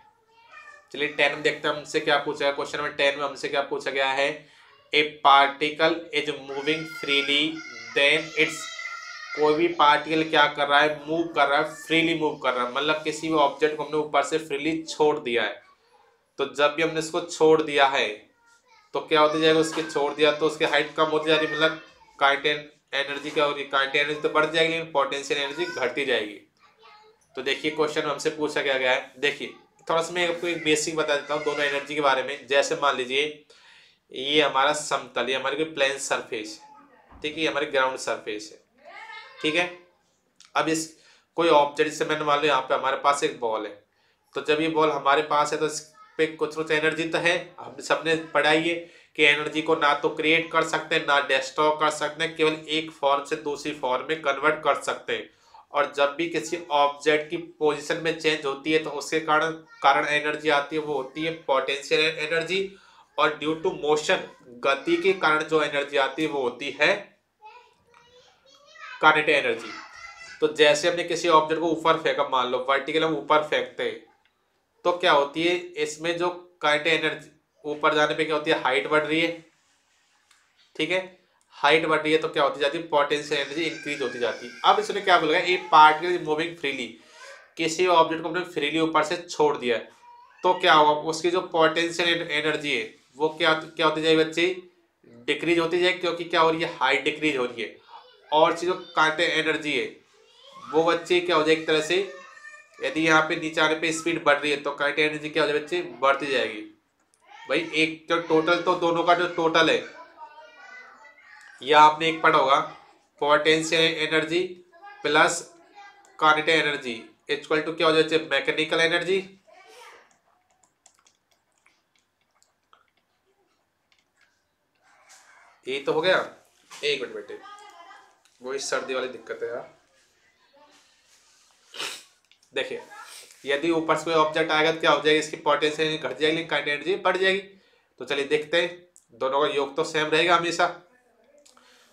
चलिए 10 में देखते हैं हमसे क्या पूछा गया। क्वेश्चन नंबर 10 में हमसे क्या पूछा गया है, a particle is moving freely then its. कोई भी पार्टिकल क्या कर रहा है, मूव कर रहा है, फ्रीली मूव कर रहा है, मतलब किसी भी ऑब्जेक्ट को हमने ऊपर से फ्रीली छोड़ दिया है। तो जब भी हमने इसको छोड़ दिया है तो क्या होती जाएगा, उसके छोड़ दिया तो उसकी हाइट कम होती जा रही, मतलब काइनेटिक एनर्जी क्या हो रही है, काइनेटिक एनर्जी तो बढ़ जाएगी लेकिन पोटेंशियल एनर्जी घटती जाएगी। तो देखिए क्वेश्चन हमसे पूछा गया है। देखिए थोड़ा सा मैं आपको एक बेसिक बता देता हूँ दोनों एनर्जी के बारे में। जैसे मान लीजिए ये हमारा समतल, ये हमारी कोई प्लेन सरफेस है, ठीक है, ये हमारी ग्राउंड सरफेस है। ठीक है, अब इस कोई ऑब्जेक्ट, जैसे मैंने मान लो यहाँ पे हमारे पास एक बॉल है, तो जब ये बॉल हमारे पास है तो इस पे कुछ एनर्जी तो है। हम सबने पढ़ा ही है कि एनर्जी को ना तो क्रिएट कर सकते हैं ना डिस्ट्रॉय कर सकते हैं, केवल एक फॉर्म से दूसरी फॉर्म में कन्वर्ट कर सकते हैं। और जब भी किसी ऑब्जेक्ट की पोजीशन में चेंज होती है तो उसके कारण एनर्जी आती है, वो होती है पोटेंशियल एनर्जी। और ड्यू टू मोशन, गति के कारण जो एनर्जी आती है वो होती है काइनेटिक एनर्जी। तो जैसे हमने किसी ऑब्जेक्ट को ऊपर फेंका, मान लो वर्टिकल हम ऊपर फेंकते हैं, तो क्या होती है इसमें जो काइनेटिक एनर्जी ऊपर जाने पे क्या होती है, हाइट बढ़ रही है। ठीक है, हाइट बढ़ रही है तो क्या होती जाती है, पोटेंशियल एनर्जी इंक्रीज होती जाती है। अब इसने क्या बोला, ए पार्टिकल मूविंग फ्रीली, किसी ऑब्जेक्ट को हमने फ्रीली ऊपर से छोड़ दिया है तो क्या होगा, उसकी जो पोटेंशियल एनर्जी है वो क्या क्या होती जाएगी बच्चे, डिक्रीज होती जाएगी, क्योंकि क्या हो रही है, हाइट डिक्रीज हो रही है। और जो काइनेटिक एनर्जी है वो बच्चे क्या हो जाए, एक तरह से यदि यहाँ पे नीचे आने पे स्पीड बढ़ रही है तो काइनेटिक एनर्जी क्या हो जाए बच्चे, बढ़ती जाएगी। भाई एक जो टोटल, तो दोनों का जो टोटल है, यह आपने एक पढ़ा होगा, potential energy plus kinetic energy equal to क्या हो जाए, मैकेनिकल एनर्जी। ये तो हो गया। एक मिनट बेटे, वो इस सर्दी वाली दिक्कत है यार। देखिए यदि ऊपर से कोई ऑब्जेक्ट आएगा तो क्या हो जाएगी, इसकी पोटेंशियल एनर्जी घट जाएगी लेकिन काइनेटिक एनर्जी बढ़ जाएगी। तो चलिए देखते हैं, दोनों का योग तो सेम रहेगा हमेशा।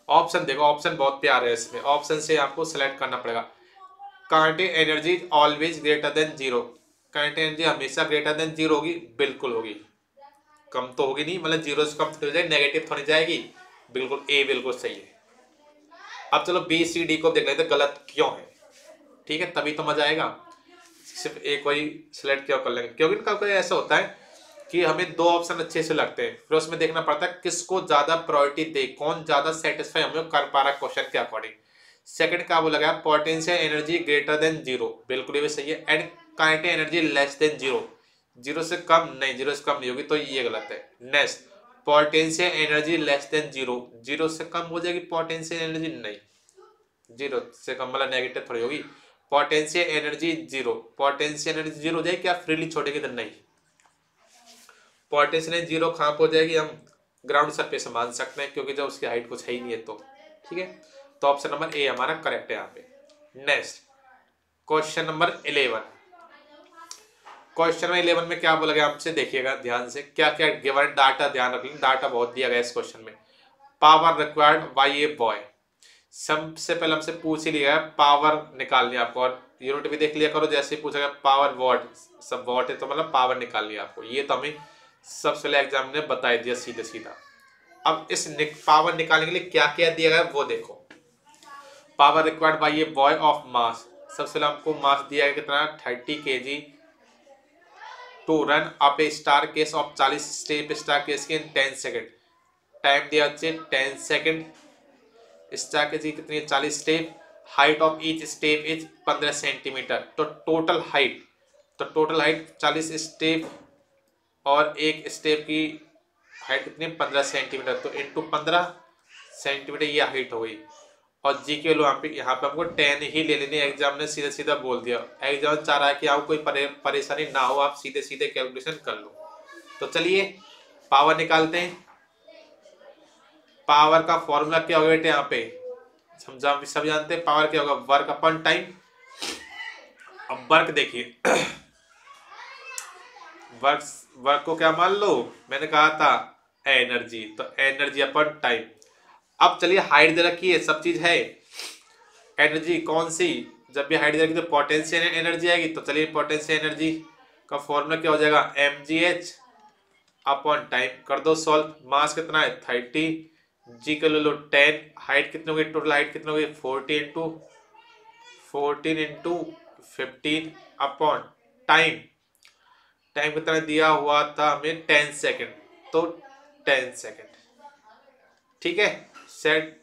ऑप्शन देखो, ऑप्शन बहुत प्यारे है, इसमें ऑप्शन से आपको सेलेक्ट करना पड़ेगा। Kinetic energy always greater than zero. Kinetic energy हमेशा ग्रेटर देन जीरो होगी, बिल्कुल होगी, कम तो होगी नहीं, मतलब जीरो से कम तो हो जाएगी, नेगेटिव थोड़ी जाएगी। बिल्कुल ए बिल्कुल सही है। अब चलो बी सी डी को देख लेते गलत क्यों है। ठीक है, तभी तो मजा आएगा। सिर्फ एक वही सिलेक्ट क्यों कर लेंगे, क्योंकि इनका कोई ऐसा होता है कि हमें 2 ऑप्शन अच्छे से लगते हैं, फिर उसमें देखना पड़ता है किसको ज्यादा प्रायोरिटी दे, कौन ज्यादा सेटिस्फाई हमें कर पा रहा है क्वेश्चन के अकॉर्डिंग। सेकंड क्या बोला गया, potential energy greater than zero, बिल्कुल ये भी सही है। And kinetic energy less than zero, zero से कम नहीं, जीरो से कम नहीं होगी, तो ये गलत है। Next, potential energy less than zero, zero से कम हो जाएगी पोटेंशियल एनर्जी, नहीं, जीरो से कम मतलब नेगेटिव थोड़ी होगी। Potential energy zero, potential energy zero हो जाएगी क्या, फ्रीली छोड़ेगी तो नहीं, पोटेंशियल एनर्जी जीरो कहाँ हो जाएगी, हम ग्राउंड सरफेस मान सकते हैं, क्योंकि जब उसकी हाइट कुछ है ही नहीं है तो। ठीक है, तो ऑप्शन नंबर ए हमारा करेक्ट है यहाँ पे। Next question number 11। Question number 11 में क्या बोला गया हमसे, देखिएगा ध्यान से, क्या क्या गिवन डाटा ध्यान रख लें, डाटा बहुत दिया गया इस क्वेश्चन में। Power required by a boy, सबसे पहले हमसे पूछ ही लिया है पावर निकालनी आपको, और यूनिट भी देख लिया करो, जैसे पूछा गया पावर वॉट, सब वॉट है तो मतलब पावर निकालनी है आपको, ये तो हमें सबसे पहले एग्जाम ने बता दिया सीधे सीधा। अब इस पावर निकालने के लिए क्या क्या दिया गया वो देखो। Power required by a boy of mass, सबसे पहले हमको मास दिया है कितना, 30 kg to run up a staircase of 40 step staircase की इन 10 सेकेंड। टाइम दिया बच्चे 10 सेकेंड। स्टार केस की कितनी 40 step. Height of each step is 15 centimetre. तो टोटल हाइट 40 स्टेप और एक स्टेप की हाइट कितनी 15 सेंटीमीटर। तो इंटू 15 सेंटीमीटर ये हाइट हो गई। और जी के लो यहाँ पे हमको 10 ही ले लेनी। एग्जाम ने सीधा सीधा बोल दिया। एग्जाम चाह रहा है कि आपको कोई परेशानी ना हो, आप सीधे सीधे कैलकुलेशन कर लो। तो चलिए पावर निकालते हैं। पावर का फॉर्मूला क्या होगा बेटे, यहाँ पे सब जानते हैं पावर क्या होगा, वर्क अपॉन टाइम। अब वर्क देखिए वर्क को क्या मान लो, मैंने कहा था एनर्जी, तो एनर्जी अपॉन टाइम। अब चलिए हाइट दे रखी है, सब चीज है। एनर्जी कौन सी, जब भी हाइट दे रखी तो पोटेंशियल एनर्जी आएगी। तो चलिए पोटेंशियल एनर्जी का फॉर्मूला क्या हो जाएगा, mgh अपॉन टाइम। कर दो सॉल्व। मास कितना है 30, जी का ले लो 10। हाइट कितनी होगी, टोटल हाइट कितनी होगी 14 इंटू 15 अपॉन टाइम। टाइम कितना दिया हुआ था हमें 10 सेकेंड, तो 10 सेकेंड। ठीक है,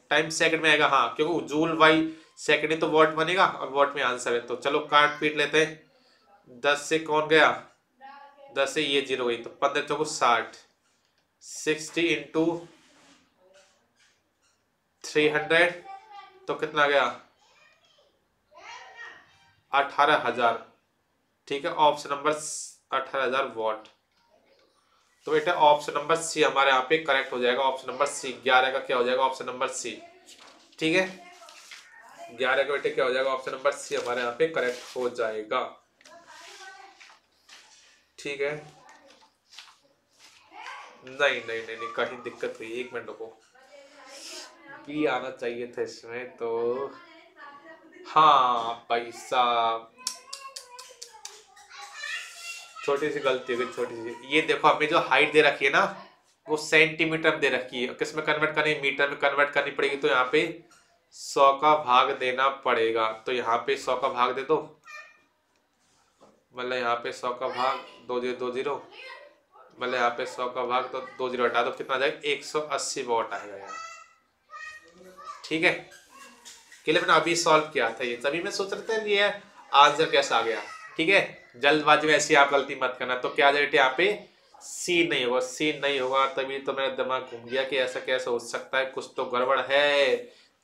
टाइम सेकंड में आएगा, हाँ क्योंकि जूल बाई सेकंड है तो वॉट बनेगा और वॉट में आंसर है। तो चलो काट पीट लेते हैं। 10 से कौन गया, 10 से ये 0 गई, तो 15 चौको 60। 60 इंटू 300 तो कितना गया 18,000। ठीक है, ऑप्शन नंबर 18,000 वॉट। तो बेटा ऑप्शन नंबर सी हमारे यहाँ पे करेक्ट हो जाएगा। ऑप्शन नंबर सी 11 का क्या हो जाएगा, ऑप्शन नंबर सी। ठीक है, 11 का बेटे क्या हो जाएगा, ऑप्शन नंबर सी हमारे यहाँ पे करेक्ट हो जाएगा। ठीक है, नहीं कहीं दिक्कत हुई, एक मिनट रुको, बी आना चाहिए था इसमें। तो हाँ भाई साहब, छोटी सी गलती हो गई, छोटी सी। ये देखो हमें जो हाइट दे रखी है ना वो सेंटीमीटर दे रखी है, किस में कन्वर्ट करनी, मीटर में कन्वर्ट करनी पड़ेगी। तो यहाँ पे 100 का भाग देना पड़ेगा। तो यहाँ पे 100 का भाग दे दो, मतलब यहाँ पे 100 का भाग 2020, मतलब यहाँ पे 100 का भाग तो 20 हटा दो, कितना आ जाएगा 180 वॉट आएगा यहाँ। ठीक है, के लिए मैंने अभी सॉल्व किया था ये, तभी मैं सोच रहा था ये आंसर कैसा आ गया। ठीक है, जल्दबाजी में ऐसी आप गलती मत करना। तो क्या आ जाएगा यहाँ पे सी नहीं होगा, सी नहीं होगा, तभी तो मेरा दिमाग घूम गया कि ऐसा कैसे हो सकता है, कुछ तो गड़बड़ है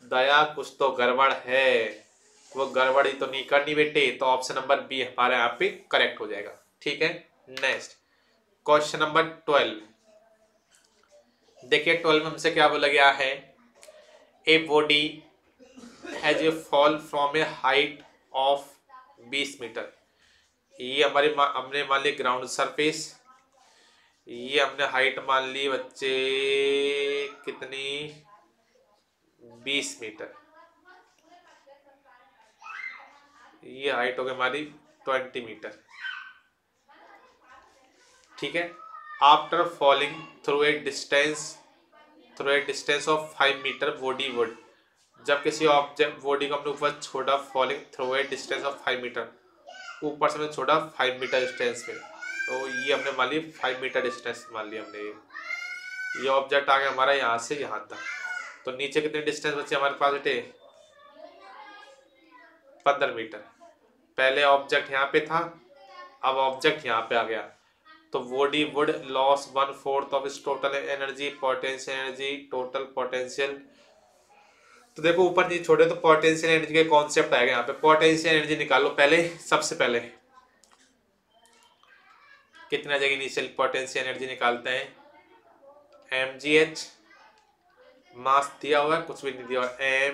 दया, कुछ तो गड़बड़ है। वो गड़बड़ी तो नहीं करनी बेटे। तो ऑप्शन नंबर बी हमारे यहाँ पे करेक्ट हो जाएगा। ठीक है, नेक्स्ट क्वेश्चन नंबर 12। देखिए 12 में हमसे क्या बोला गया है, a body has a fall from a height of 20 metre. ये हमने मान ली ग्राउंड सरफेस, ये हमने हाइट मान ली बच्चे कितनी 20 मीटर। ये हाइट हो गई हमारी 20 मीटर। ठीक है, after falling through a distance of 5 metre body would. जब किसी ऑब्जेक्ट बॉडी को अपने ऊपर छोड़ा, falling through a distance of 5 metre, ऊपर से छोड़ा 5 मीटर डिस्टेंस में। तो ये हमने मान ली 5 मीटर डिस्टेंस मान लिया हमने। ये ऑब्जेक्ट आ गया हमारा यहाँ से यहाँ तक। तो नीचे कितने डिस्टेंस बचे हमारे पास बेटे 15 मीटर। पहले ऑब्जेक्ट यहाँ पे था, अब ऑब्जेक्ट यहाँ पे आ गया। तो बॉडी वुड लॉस 1/4 ऑफ इस total energy, potential energy, total potential. तो देखो ऊपर नीचे छोड़े तो पोटेंशियल एनर्जी के कॉन्सेप्ट आएगा यहाँ पे। पोटेंशियल एनर्जी निकालो पहले, सबसे पहले कितना जगह इनिशियल पोटेंशियल एनर्जी निकालते हैं। mgh मास दिया हुआ है, कुछ भी नहीं दिया हुआ। m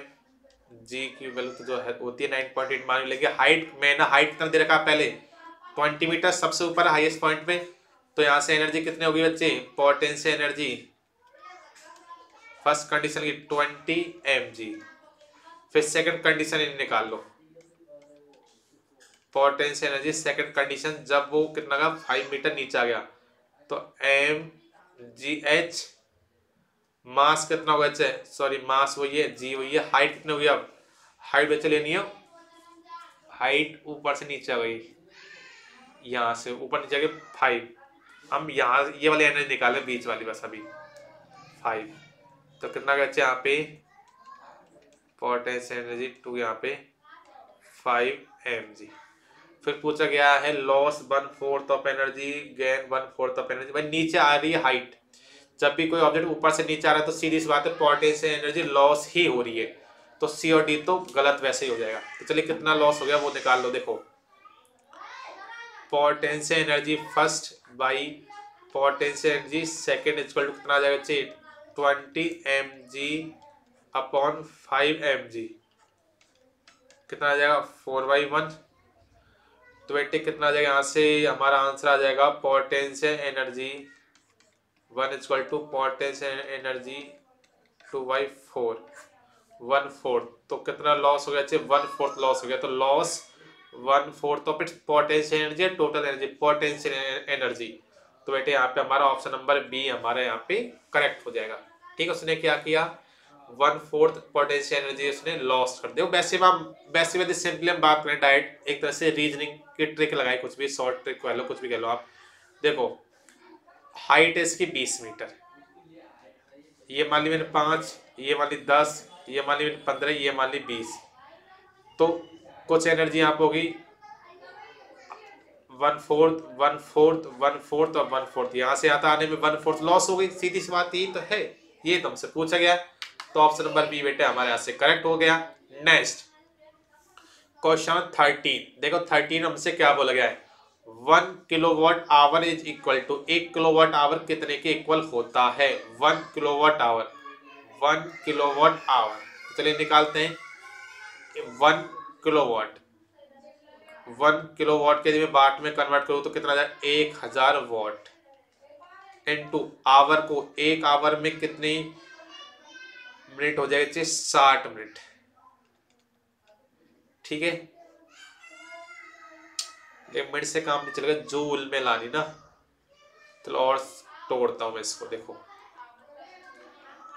g की वैल्यू तो जो है होती है 9.8 मान लेंगे। हाइट मैंने हाइट कितना दे रखा पहले 20 मीटर, सबसे ऊपर हाईएस्ट पॉइंट पे। तो यहाँ से एनर्जी कितनी होगी बच्चे, पोटेंशियल एनर्जी फर्स्ट कंडीशन की 20 mg। फिर सेकंड कंडीशन निकाल लो, पोटेंशियल एनर्जी सेकंड कंडीशन जब वो कितना का 5 मीटर नीचे आ गया। तो mgh मास कितना होगा, सॉरी मास वही है, जी वही है, हाइट कितनी होगी। अब हाइट बच्चे लेनी है, हाइट ऊपर से नीचे आ गई, यहाँ से ऊपर नीचे के 5, हम यहाँ ये वाली एनर्जी निकाले बीच वाली बस अभी 5, तो कितना बचे यहाँ पे पोटेंशियल एनर्जी 2, यहाँ पे 5 mg। फिर पूछा गया है loss 1/4 of energy, gain 1/4 of energy. भाई नीचे आ रही है हाइट, जब भी कोई ऑब्जेक्ट ऊपर से नीचे आ रहा है तो सीधी सी बात है पोटेंशियल एनर्जी लॉस ही हो रही है, तो सी और डी तो गलत वैसे ही हो जाएगा। तो चलिए कितना लॉस हो गया वो निकाल लो। देखो potential energy first by potential energy second equal to कितना आ जाएगा बच्चे 20 mg अपॉन 5 mg, कितना आ जाएगा 4/1। तो बेटे कितना आ जाएगा यहाँ से हमारा आंसर आ जाएगा potential energy 1 equal to potential energy 2/4 1/4। तो कितना लॉस हो गया बच्चे 1/4 लॉस हो गया। तो लॉस 1/4 तो फिर पोटेंशियल एनर्जी है, टोटल एनर्जी पोटेंशियल एनर्जी। तो बेटे यहाँ पे हमारा ऑप्शन नंबर बी हमारा यहाँ पे करेक्ट हो जाएगा। ठीक है, उसने क्या किया 1/4 पोटेंशियल एनर्जी उसने लॉस कर दिया। वैसे यदि सिंपली हम बात करें डायरेक्ट एक तरह से रीजनिंग की ट्रिक लगाई, कुछ भी शॉर्ट ट्रिक कह लो, कुछ भी कह लो आप। देखो हाइट है इसकी 20 मीटर, ये मान ली मैंने 5, ये मान ली 10, ये मान ली 15, ये मान ली 20। तो कुछ एनर्जी यहाँ पे होगी 1/4 1/4 1/4 और 1/4, यहाँ से आता आने में 1/4 लॉस हो गई। सीधी सी बात यही तो है, ये तुमसे पूछा गया। तो ऑप्शन नंबर बी बेटे हमारे यहाँ से करेक्ट हो गया। नेक्स्ट क्वेश्चन 13, देखो 13 हमसे क्या बोला गया है 1 kilowatt hour is equal to 1 kilowatt hour कितने के इक्वल होता है 1 किलोवाट आवर 1 किलोवाट आवर। तो चलिए निकालते हैं 1 किलोवाट 1 किलोवाट के यदि मैं वाट में कन्वर्ट करूँ तो कितना आ जाए 1000 वाट इनटू आवर को 1 आवर में कितनी मिनट हो जाएगा 60 मिनट। ठीक है, मिनट से काम नहीं चलेगा, जूल में लानी ना। चलो और तोड़ता हूं मैं इसको। देखो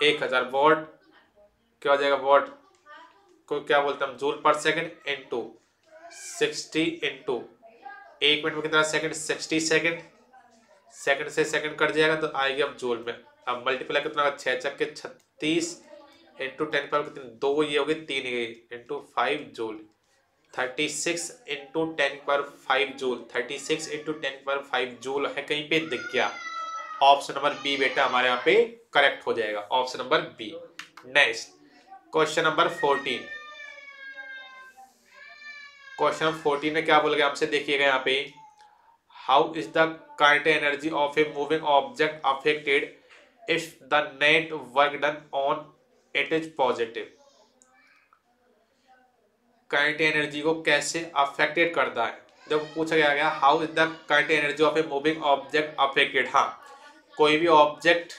1000 वॉट क्या हो जाएगा, वॉट को क्या बोलते हैं हम जूल पर सेकंड इनटू 60 इनटू 1 मिनट में कितना सेकंड 60 सेकंड, सेकंड से सेकंड कट जाएगा तो आएगी अब जूल में। अब मल्टीप्लाई कितना 6 छक्के 36 इंटू 10 पर कितनी 2, ये हो गई 3 इंटू 5 जूल 36 इंटू 10 पर 5 जूल 36 इंटू 10 पर 5 जूल है, कहीं पे दिख गया। ऑप्शन नंबर बी बेटा हमारे यहाँ पे करेक्ट हो जाएगा, option number B. Next question number 14, question 14 में क्या बोला गया हमसे, देखिएगा यहाँ पे how is the kinetic energy of a moving object affected if the net work done on it is positive. Kinetic energy को कैसे अफेक्टेड करता है, जब पूछा गया how is the kinetic energy of a moving object affected. हाँ, कोई भी ऑब्जेक्ट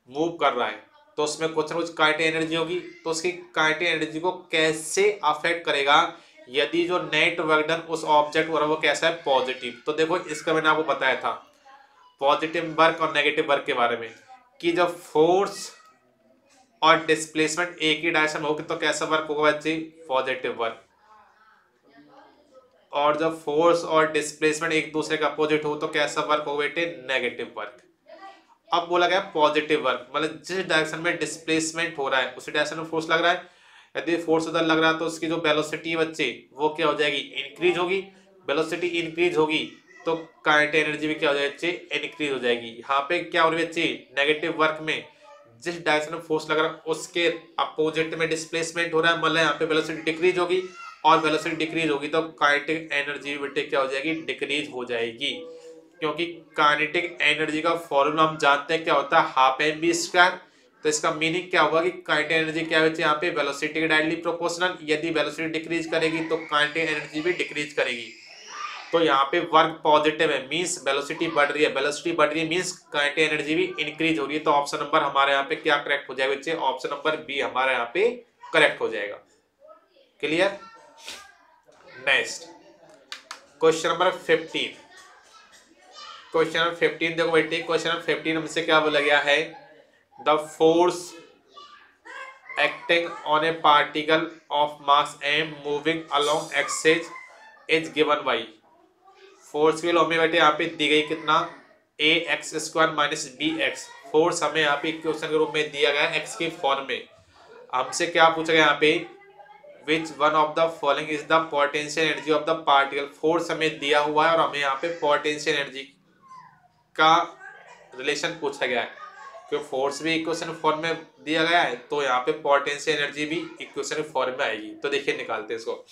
मूव कर रहा है तो उसमें कुछ ना कुछ काइनेटिक एनर्जी होगी, तो उसकी काइनेटिक एनर्जी को कैसे अफेक्ट करेगा यदि जो नेट वर्क डन उस ऑब्जेक्ट पर वो कैसा है पॉजिटिव। तो देखो इसका मैंने आपको बताया था पॉजिटिव वर्क और नेगेटिव वर्क के बारे में कि जब फोर्स और डिस्प्लेसमेंट एक ही डायरेक्शन होगी तो कैसा वर्क होगा बच्चे पॉजिटिव वर्क, और जब फोर्स और डिस्प्लेसमेंट एक दूसरे का अपोजिट हो तो कैसा वर्क होगा बेटे नेगेटिव वर्क। अब बोला गया पॉजिटिव वर्क मतलब जिस डायरेक्शन में डिस्प्लेसमेंट हो रहा है उसी डायरेक्शन में फोर्स लग रहा है। यदि फोर्स उधर लग रहा है तो उसकी जो वेलोसिटी बच्चे वो क्या हो जाएगी इंक्रीज होगी, वेलोसिटी इंक्रीज होगी तो काइनेटिक एनर्जी भी क्या हो जाएगी बच्चे इंक्रीज हो जाएगी। यहाँ पे क्या हो रही है बच्चे नेगेटिव वर्क में जिस डायरेक्शन में फोर्स लग रहा है उसके अपोजिट में डिस्प्लेसमेंट हो रहा है, मतलब यहाँ पे वेलोसिटी डिक्रीज होगी और वेलोसिटी डिक्रीज होगी तो काइनेटिक एनर्जी बेटे क्या हो जाएगी डिक्रीज हो जाएगी। क्योंकि काइनेटिक एनर्जी का फॉर्मूला हम जानते हैं क्या होता है हाफ एम बी स्क्वायर। तो इसका मीनिंग क्या होगा कि काइनेटिक एनर्जी क्या है यहाँ पे वेलोसिटी के डायरेक्टली प्रोपोर्शनल, यदि वेलोसिटी डिक्रीज करेगी तो काइनेटिक एनर्जी भी डिक्रीज करेगी। तो यहाँ पे वर्क पॉजिटिव है मींस वेलोसिटी बढ़ रही है, वेलोसिटी बढ़ रही है मींस काइनेटिक एनर्जी भी इंक्रीज हो रही है। तो ऑप्शन नंबर हमारे यहाँ पे क्या करेक्ट हो जाएगा बच्चे, ऑप्शन नंबर बी हमारे यहाँ पे करेक्ट हो जाएगा। Clear. Next question number 15, question number 15 देखो बेटे क्वेश्चन नंबर 15 हमसे क्या बोला गया है the force acting on a particle of mass m moving along axis is given by force की वैल्यू हमें बेटे यहाँ पे दी गई कितना, A X square minus B X. फोर्स हमें यहाँ पे इक्वेशन के रूप में दिया गया एक्स के फॉर्म में। हमसे क्या पूछा गया यहाँ पे, विच one of the following is the potential energy of the particle. Force हमें दिया हुआ है और हमें यहाँ पे पोटेंशियल एनर्जी का रिलेशन पूछा गया है, क्योंकि फोर्स भी इक्वेशन फॉर्म में दिया गया है तो यहाँ पे पोटेंशियल एनर्जी भी इक्वेशन फॉर्म में आएगी। तो देखिए निकालते हैं इसको।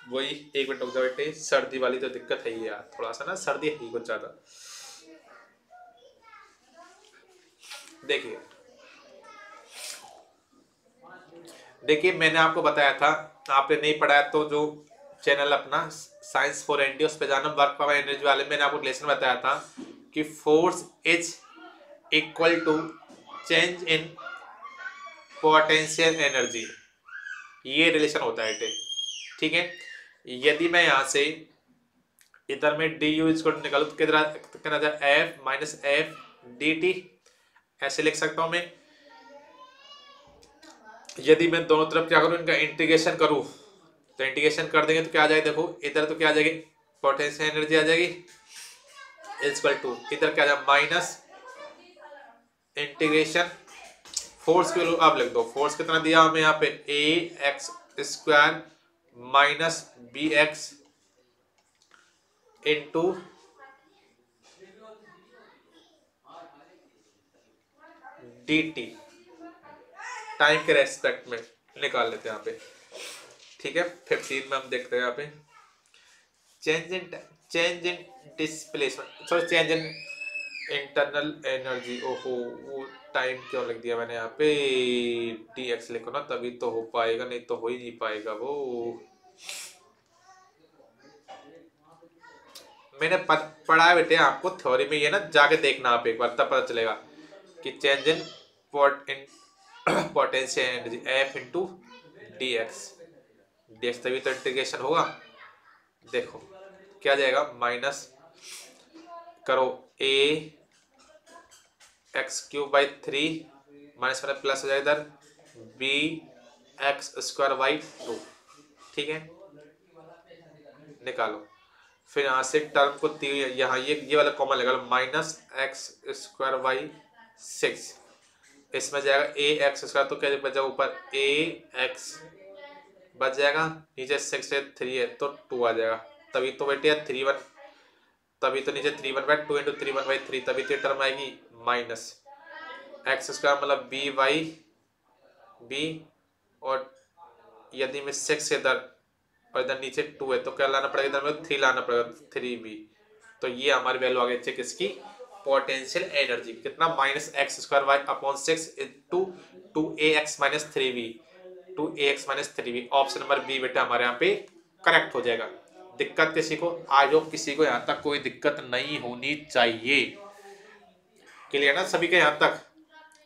वही एक मिनट रुक जाओ बेटे, सर्दी वाली तो दिक्कत है ही यार, थोड़ा सा ना सर्दी है ही कुछ ज्यादा। देखिए मैंने आपको बताया था, आपने नहीं पढ़ाया तो जो चैनल अपना साइंस फॉर एनडी उस पे जाना, वर्क पावर एनर्जी वाले मैंने आपको रिलेशन बताया था कि force is equal to change in potential energy, ये रिलेशन होता है। ठीक है, यदि मैं यहां से इधर में डी यू इसको निकालू तो कितना जाए, F minus F D T, ऐसे लिख सकता हूं मैं। यदि मैं दोनों तरफ क्या करूं, इनका इंटीग्रेशन करूं, तो इंटीग्रेशन कर देंगे तो क्या आ जाएगा, देखो इधर तो क्या आ जाएगी, पोटेंशियल एनर्जी आ जाएगी इक्वल टू, इधर क्या आ जाएगा माइनस इंटीग्रेशन फोर्स की वैल्यू आप लिख दो। फोर्स कितना दिया हमें यहाँ पे, A X square minus B X into D T, time के रेस्पेक्ट में निकाल लेते हैं यहाँ पे। ठीक है, 15 में हम देखते हैं यहाँ पे change in displacement, sorry change in internal energy. ओहो वो टाइम क्यों लिख दिया मैंने यहाँ पे, डी एक्स लिखो ना तभी तो हो पाएगा, नहीं तो हो ही नहीं पाएगा। वो मैंने पढ़ा है बेटे आपको थ्योरी में, ये ना जाके देखना आप एक बार, तब पता चलेगा कि change in potential energy F into D x, तभी तो इंटीग्रेशन होगा। देखो क्या जाएगा, माइनस करो ए एक्स क्यूब बाई 3 माइनस वाला प्लस हो जाएगा इधर बी एक्स स्क्वायर बाई 2। ठीक है, निकालो। फिर यहाँ से टर्म को यहाँ ये वाला कॉमन लगा लो, माइनस एक्स स्क्वायर बाई 6, इसमें जाएगा ए एक्स स्क्वायर, तो क्या बचा ऊपर ए एक्स बच जाएगा, नीचे 6 है 3 है तो 2 आ जाएगा, तभी तो बेटे 3 1, तभी तो नीचे 3 1 बाई 2 इंटू 3 1 बाई 3, तभी तो टर्म आएगी माइनस एक्स स्क्वायर मतलब बी बाई बी, और यदि में 6 इधर और इधर नीचे 2 है तो क्या लाना पड़ेगा, इधर में 3 लाना पड़ेगा 3b। तो ये हमारी वैल्यू आ गई चेक इसकी पोटेंशियल एनर्जी कितना, minus X square Y upon 6 into 2ax minus 3b, 2ax minus 3b। Option number B बेटा हमारे यहाँ पे करेक्ट हो जाएगा। दिक्कत किसी को, आई होप किसी को यहाँ तक कोई दिक्कत नहीं होनी चाहिए। क्लियर ना सभी के, यहाँ तक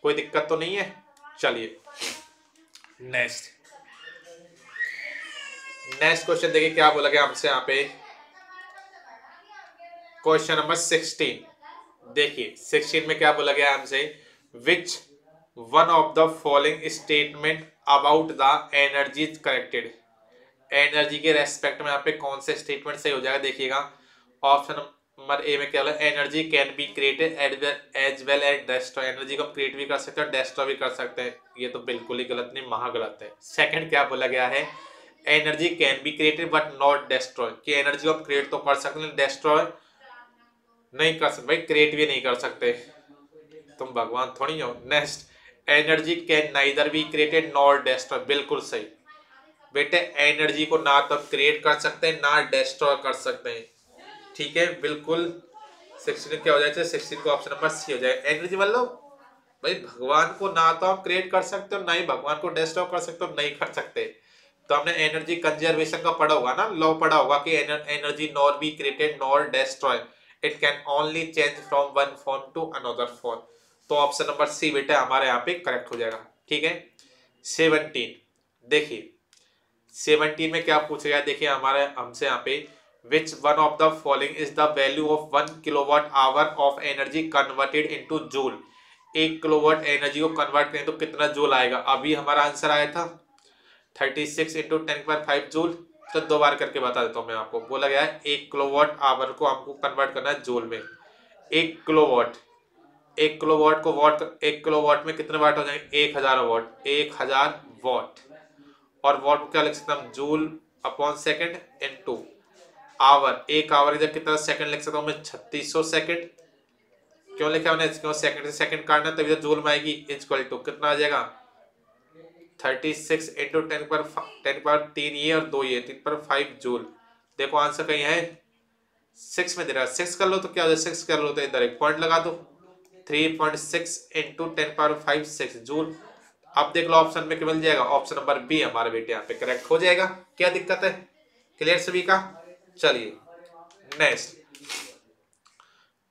कोई दिक्कत तो नहीं है। चलिए नेक्स्ट क्वेश्चन देखिए क्या बोला गया हमसे यहाँ पे, क्वेश्चन नंबर 16। देखिए 16 में क्या बोला गया हमसे, विच one of the following statement about the energy corrected. Energy के रेस्पेक्ट में यहाँ पे कौन से स्टेटमेंट सही हो जाएगा, देखिएगा। ऑप्शन नंबर ए में क्या बोला, energy can be created as well as destroy. Energy को क्रिएट भी कर सकते हैं, डेस्ट्रॉय भी कर सकते हैं, ये तो बिल्कुल ही गलत नहीं, महा गलत है। सेकंड क्या बोला गया है, energy can be created but not destroy, कि एनर्जी को क्रिएट तो कर सकते हैं डेस्ट्रॉय नहीं कर सकते, भाई क्रिएट भी नहीं कर सकते, तुम भगवान थोड़ी हो। Next, energy can neither be created nor destroy, बिल्कुल सही बेटे, एनर्जी को ना तो क्रिएट कर सकते हैं ना डेस्ट्रॉय कर सकते हैं। ठीक है, बिल्कुल 16 क्या हो जाएगा, 16 को ऑप्शन नंबर सी हो जाएगा। एनर्जी मतलब भाई भगवान को ना तो आप क्रिएट कर सकते हो, ना ही भगवान को डिस्ट्रॉय कर सकते हो, नहीं कर सकते। तो हमने एनर्जी कंजर्वेशन का पढ़ा होगा ना, लॉ पढ़ा होगा कि energy nor be created nor destroy, it can only change from one form to another form. तो ऑप्शन नंबर सी बेटा हमारे यहाँ पे करेक्ट हो जाएगा। ठीक है, 17 देखिए 17 में क्या पूछा गया, देखिए हमारे हमसे यहाँ पे विच one of the following is the value of 1 kilowatt hour of energy converted into joule. 1 kilowatt energy को कन्वर्ट करें तो कितना जूल आएगा। अभी हमारा आंसर आया था 36 इंटू 10 की पावर 5 जूल, तो 2 बार करके बता देता हूँ मैं आपको। बोला गया है 1 किलोवाट आवर को हमको कन्वर्ट करना है जूल में। 1 किलोवाट, 1 किलोवाट को वाट, 1 किलोवाट में कितने वाट हो जाएंगे? 1000 वाट, 1000 वाट। और वाट को क्या लिख सकते हैं हम? Joule upon second into hour. 1 hour इधर कितना सेकंड लिख सकता हूँ मैं? 3600 सेकंड। क्यों लिखा मैंने? क्यों सेकंड से सेकंड काटना, तभी तो जूल में आएगी। इक्वल टू कितना आ जाएगा? 36 इंटू 10 पर 3 ये और 2 ये, 3 पर 5 जूल। देखो आंसर कहीं है 6 में दे रहा है। 6 कर लो तो क्या हो जाए? 6 कर लो तो इधर एक पॉइंट लगा दो। 3.6 इंटू 10 पर 5 6 जूल। अब देख लो ऑप्शन में क्या मिल जाएगा? ऑप्शन नंबर बी हमारे बेटे यहाँ पे करेक्ट हो जाएगा। क्या दिक्कत है? क्लियर सभी का? चलिए नेक्स्ट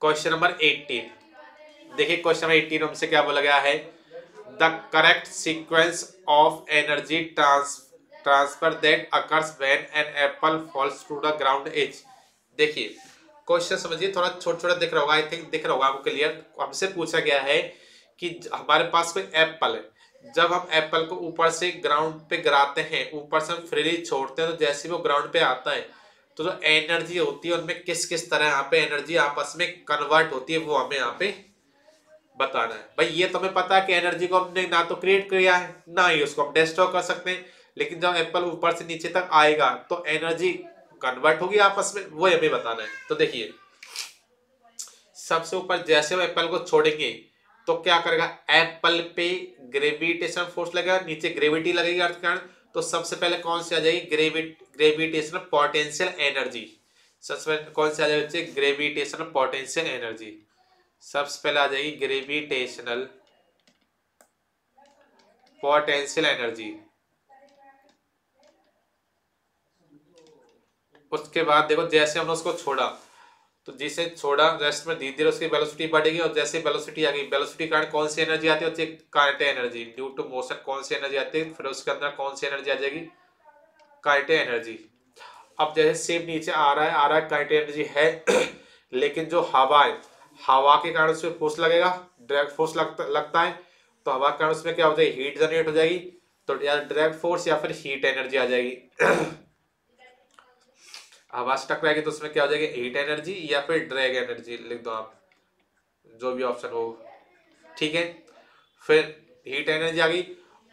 क्वेश्चन नंबर 18। देखिए क्वेश्चन नंबर 18 हमसे क्या बोला गया है? The correct sequence of energy transfer that occurs when an apple falls to the ground is. देखिए क्वेश्चन समझिए, थोड़ा छोटा छोटा दिख रहा होगा, आई थिंक दिख रहा होगा आपको क्लियर। हमसे पूछा गया है कि हमारे पास कोई एप्पल है, जब हम एप्पल को ऊपर से ग्राउंड पे गिराते हैं, ऊपर से हम फ्रीली छोड़ते हैं, तो जैसे वो ग्राउंड पे आता है तो जो एनर्जी होती है उनमें किस किस तरह यहाँ पे एनर्जी आपस में कन्वर्ट होती है, वो हमें यहाँ पे बताना है। भाई ये तो हमें पता है कि एनर्जी को हमने ना तो क्रिएट किया है, ना ही उसको हम डिस्ट्रॉय कर सकते हैं, लेकिन जब एप्पल ऊपर से नीचे तक आएगा तो एनर्जी कन्वर्ट होगी आपस में, वो हमें बताना है। तो देखिए सबसे ऊपर जैसे हम एप्पल को छोड़ेंगे तो क्या करेगा? एप्पल पे ग्रेविटेशन फोर्स लगेगा, नीचे ग्रेविटी लगेगी अर्थ के कारण। तो सबसे पहले कौन सी आ जाएगी? Gravitational potential energy. सबसे पहले कौन सी आ जाएगी बच्चे? Gravitational potential energy. सबसे पहले आ जाएगी ग्रेविटेशनल पोटेंशियल एनर्जी। उसके बाद देखो जैसे हमने उसको छोड़ा, तो जिसे छोड़ा रेस्ट में धीरे धीरे उसकी वेलोसिटी बढ़ेगी, और जैसे वेलोसिटी आ गई, वेलोसिटी के कारण कौन सी एनर्जी आती है? Kinetic energy. Due to motion कौन सी एनर्जी आती है? फिर उसके अंदर कौन सी एनर्जी आ जाएगी? Kinetic energy. अब जैसे सेम नीचे आ रहा है काइनेटिक एनर्जी है लेकिन जो हवा है, हवा के कारण उसमें फोर्स लगेगा, डायरेक्ट फोर्स लगता है, तो हवा के कारण उसमें क्या हो जाएगी? हीट जनरेट हो जाएगी। तो या डायरेक्ट फोर्स या फिर हीट एनर्जी आ जाएगी हवा से टकराएगी तो उसमें क्या हो जाएगी? हीट एनर्जी या फिर ड्रैग एनर्जी, लिख दो आप जो भी ऑप्शन हो, ठीक है। फिर हीट एनर्जी आ गई,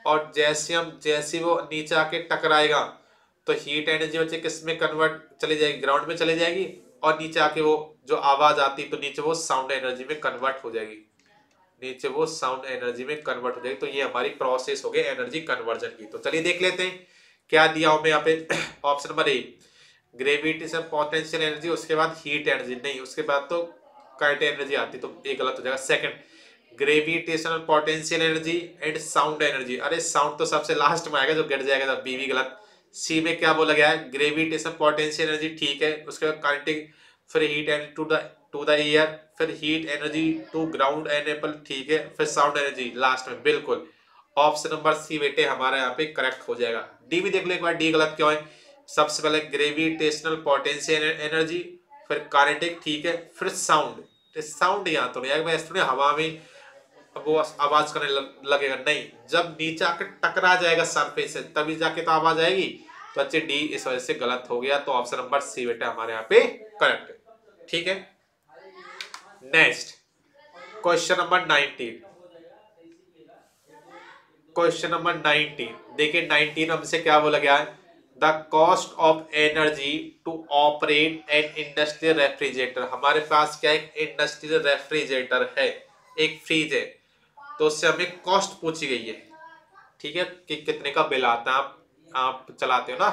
और जैसे वो नीचे आके टकराएगा तो हीट एनर्जी बच्चे किस में कन्वर्ट चली जाएगी? ग्राउंड में चली जाएगी, और नीचे आके वो जो आवाज आती तो नीचे वो साउंड एनर्जी में कन्वर्ट हो जाएगी, नीचे वो साउंड एनर्जी में कन्वर्ट हो जाएगी। तो ये हमारी प्रोसेस हो गई एनर्जी कन्वर्जन की। तो चलिए देख लेते हैं क्या दिया हूं मैं यहाँ पे ऑप्शन नंबर ए ग्रेविटेशन पोटेंशियल एनर्जी, उसके बाद हीट एनर्जी, नहीं उसके बाद तो काइनेटिक एनर्जी आती, तो एक गलत हो जाएगा। Second gravitational potential energy and sound energy, अरे साउंड तो सबसे लास्ट में आएगा जो गिर जाएगा, बी भी गलत। सी में क्या बोला गया है? ग्रेविटेशन पोटेंशियल एनर्जी, ठीक है। उसके बाद काइनेटिक, फिर heat energy to the air, फिर heat energy to ground enable, ठीक है, फिर साउंड एनर्जी लास्ट में। बिल्कुल ऑप्शन नंबर सी बेटे हमारा यहाँ पे करेक्ट हो जाएगा। डी भी देख लो एक बार, डी गलत क्यों है? सबसे पहले ग्रेविटेशनल पोटेंशियल एनर्जी, फिर काइनेटिक, ठीक है, फिर साउंड। साउंड यहाँ तो नहीं आएगा, हवा में वो आवाज करने लगेगा, नहीं, जब नीचे आकर टकरा जाएगा सरफेस से तभी जाके तो आवाज आएगी। तो अच्छे डी इस वजह से गलत हो गया, तो ऑप्शन नंबर सी बेटा हमारे यहाँ पे करेक्ट है, ठीक है। Next question number 19। Question number 19 देखिए, 19 हमसे क्या बोला गया है? The cost of energy to operate an industrial refrigerator. हमारे पास क्या एक इंडस्ट्रियल रेफ्रिजरेटर है, एक फ्रिज है, तो उससे हमें कॉस्ट पूछी गई है, ठीक है, कि कितने का बिल आता है। आप चलाते हो ना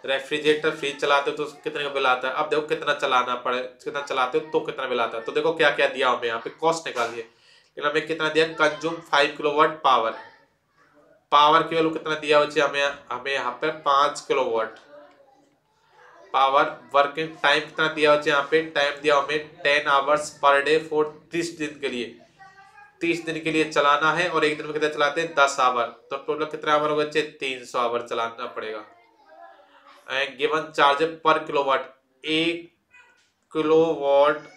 रेफ्रिजरेटर, फ्रिज चलाते हो तो कितने का बिल आता है। अब देखो कितना चलाना पड़े, कितना चलाते हो तो कितना बिल आता है। तो देखो क्या क्या दिया हमें यहाँ पे, कॉस्ट निकालिए। लेकिन हमें कितना दिया? Consume 5 kilowatt power. पावर की वैल्यू कितना दिया बच्चे? हमें यहाँ पे 5 किलोवाट पावर। वर्किंग टाइम कितना दिया बच्चे? यहाँ पे टाइम दिया हमें 10 आवर्स पर डे फॉर 30 दिन के लिए, 30 दिन के लिए चलाना है, और एक दिन में कितना चलाते हैं? 10 आवर। तो टोटल कितना आवर होगा बच्चे? 300 आवर चलाना पड़ेगा। एंड गिवन चार्ज पर किलोवाट, 1 किलोवाट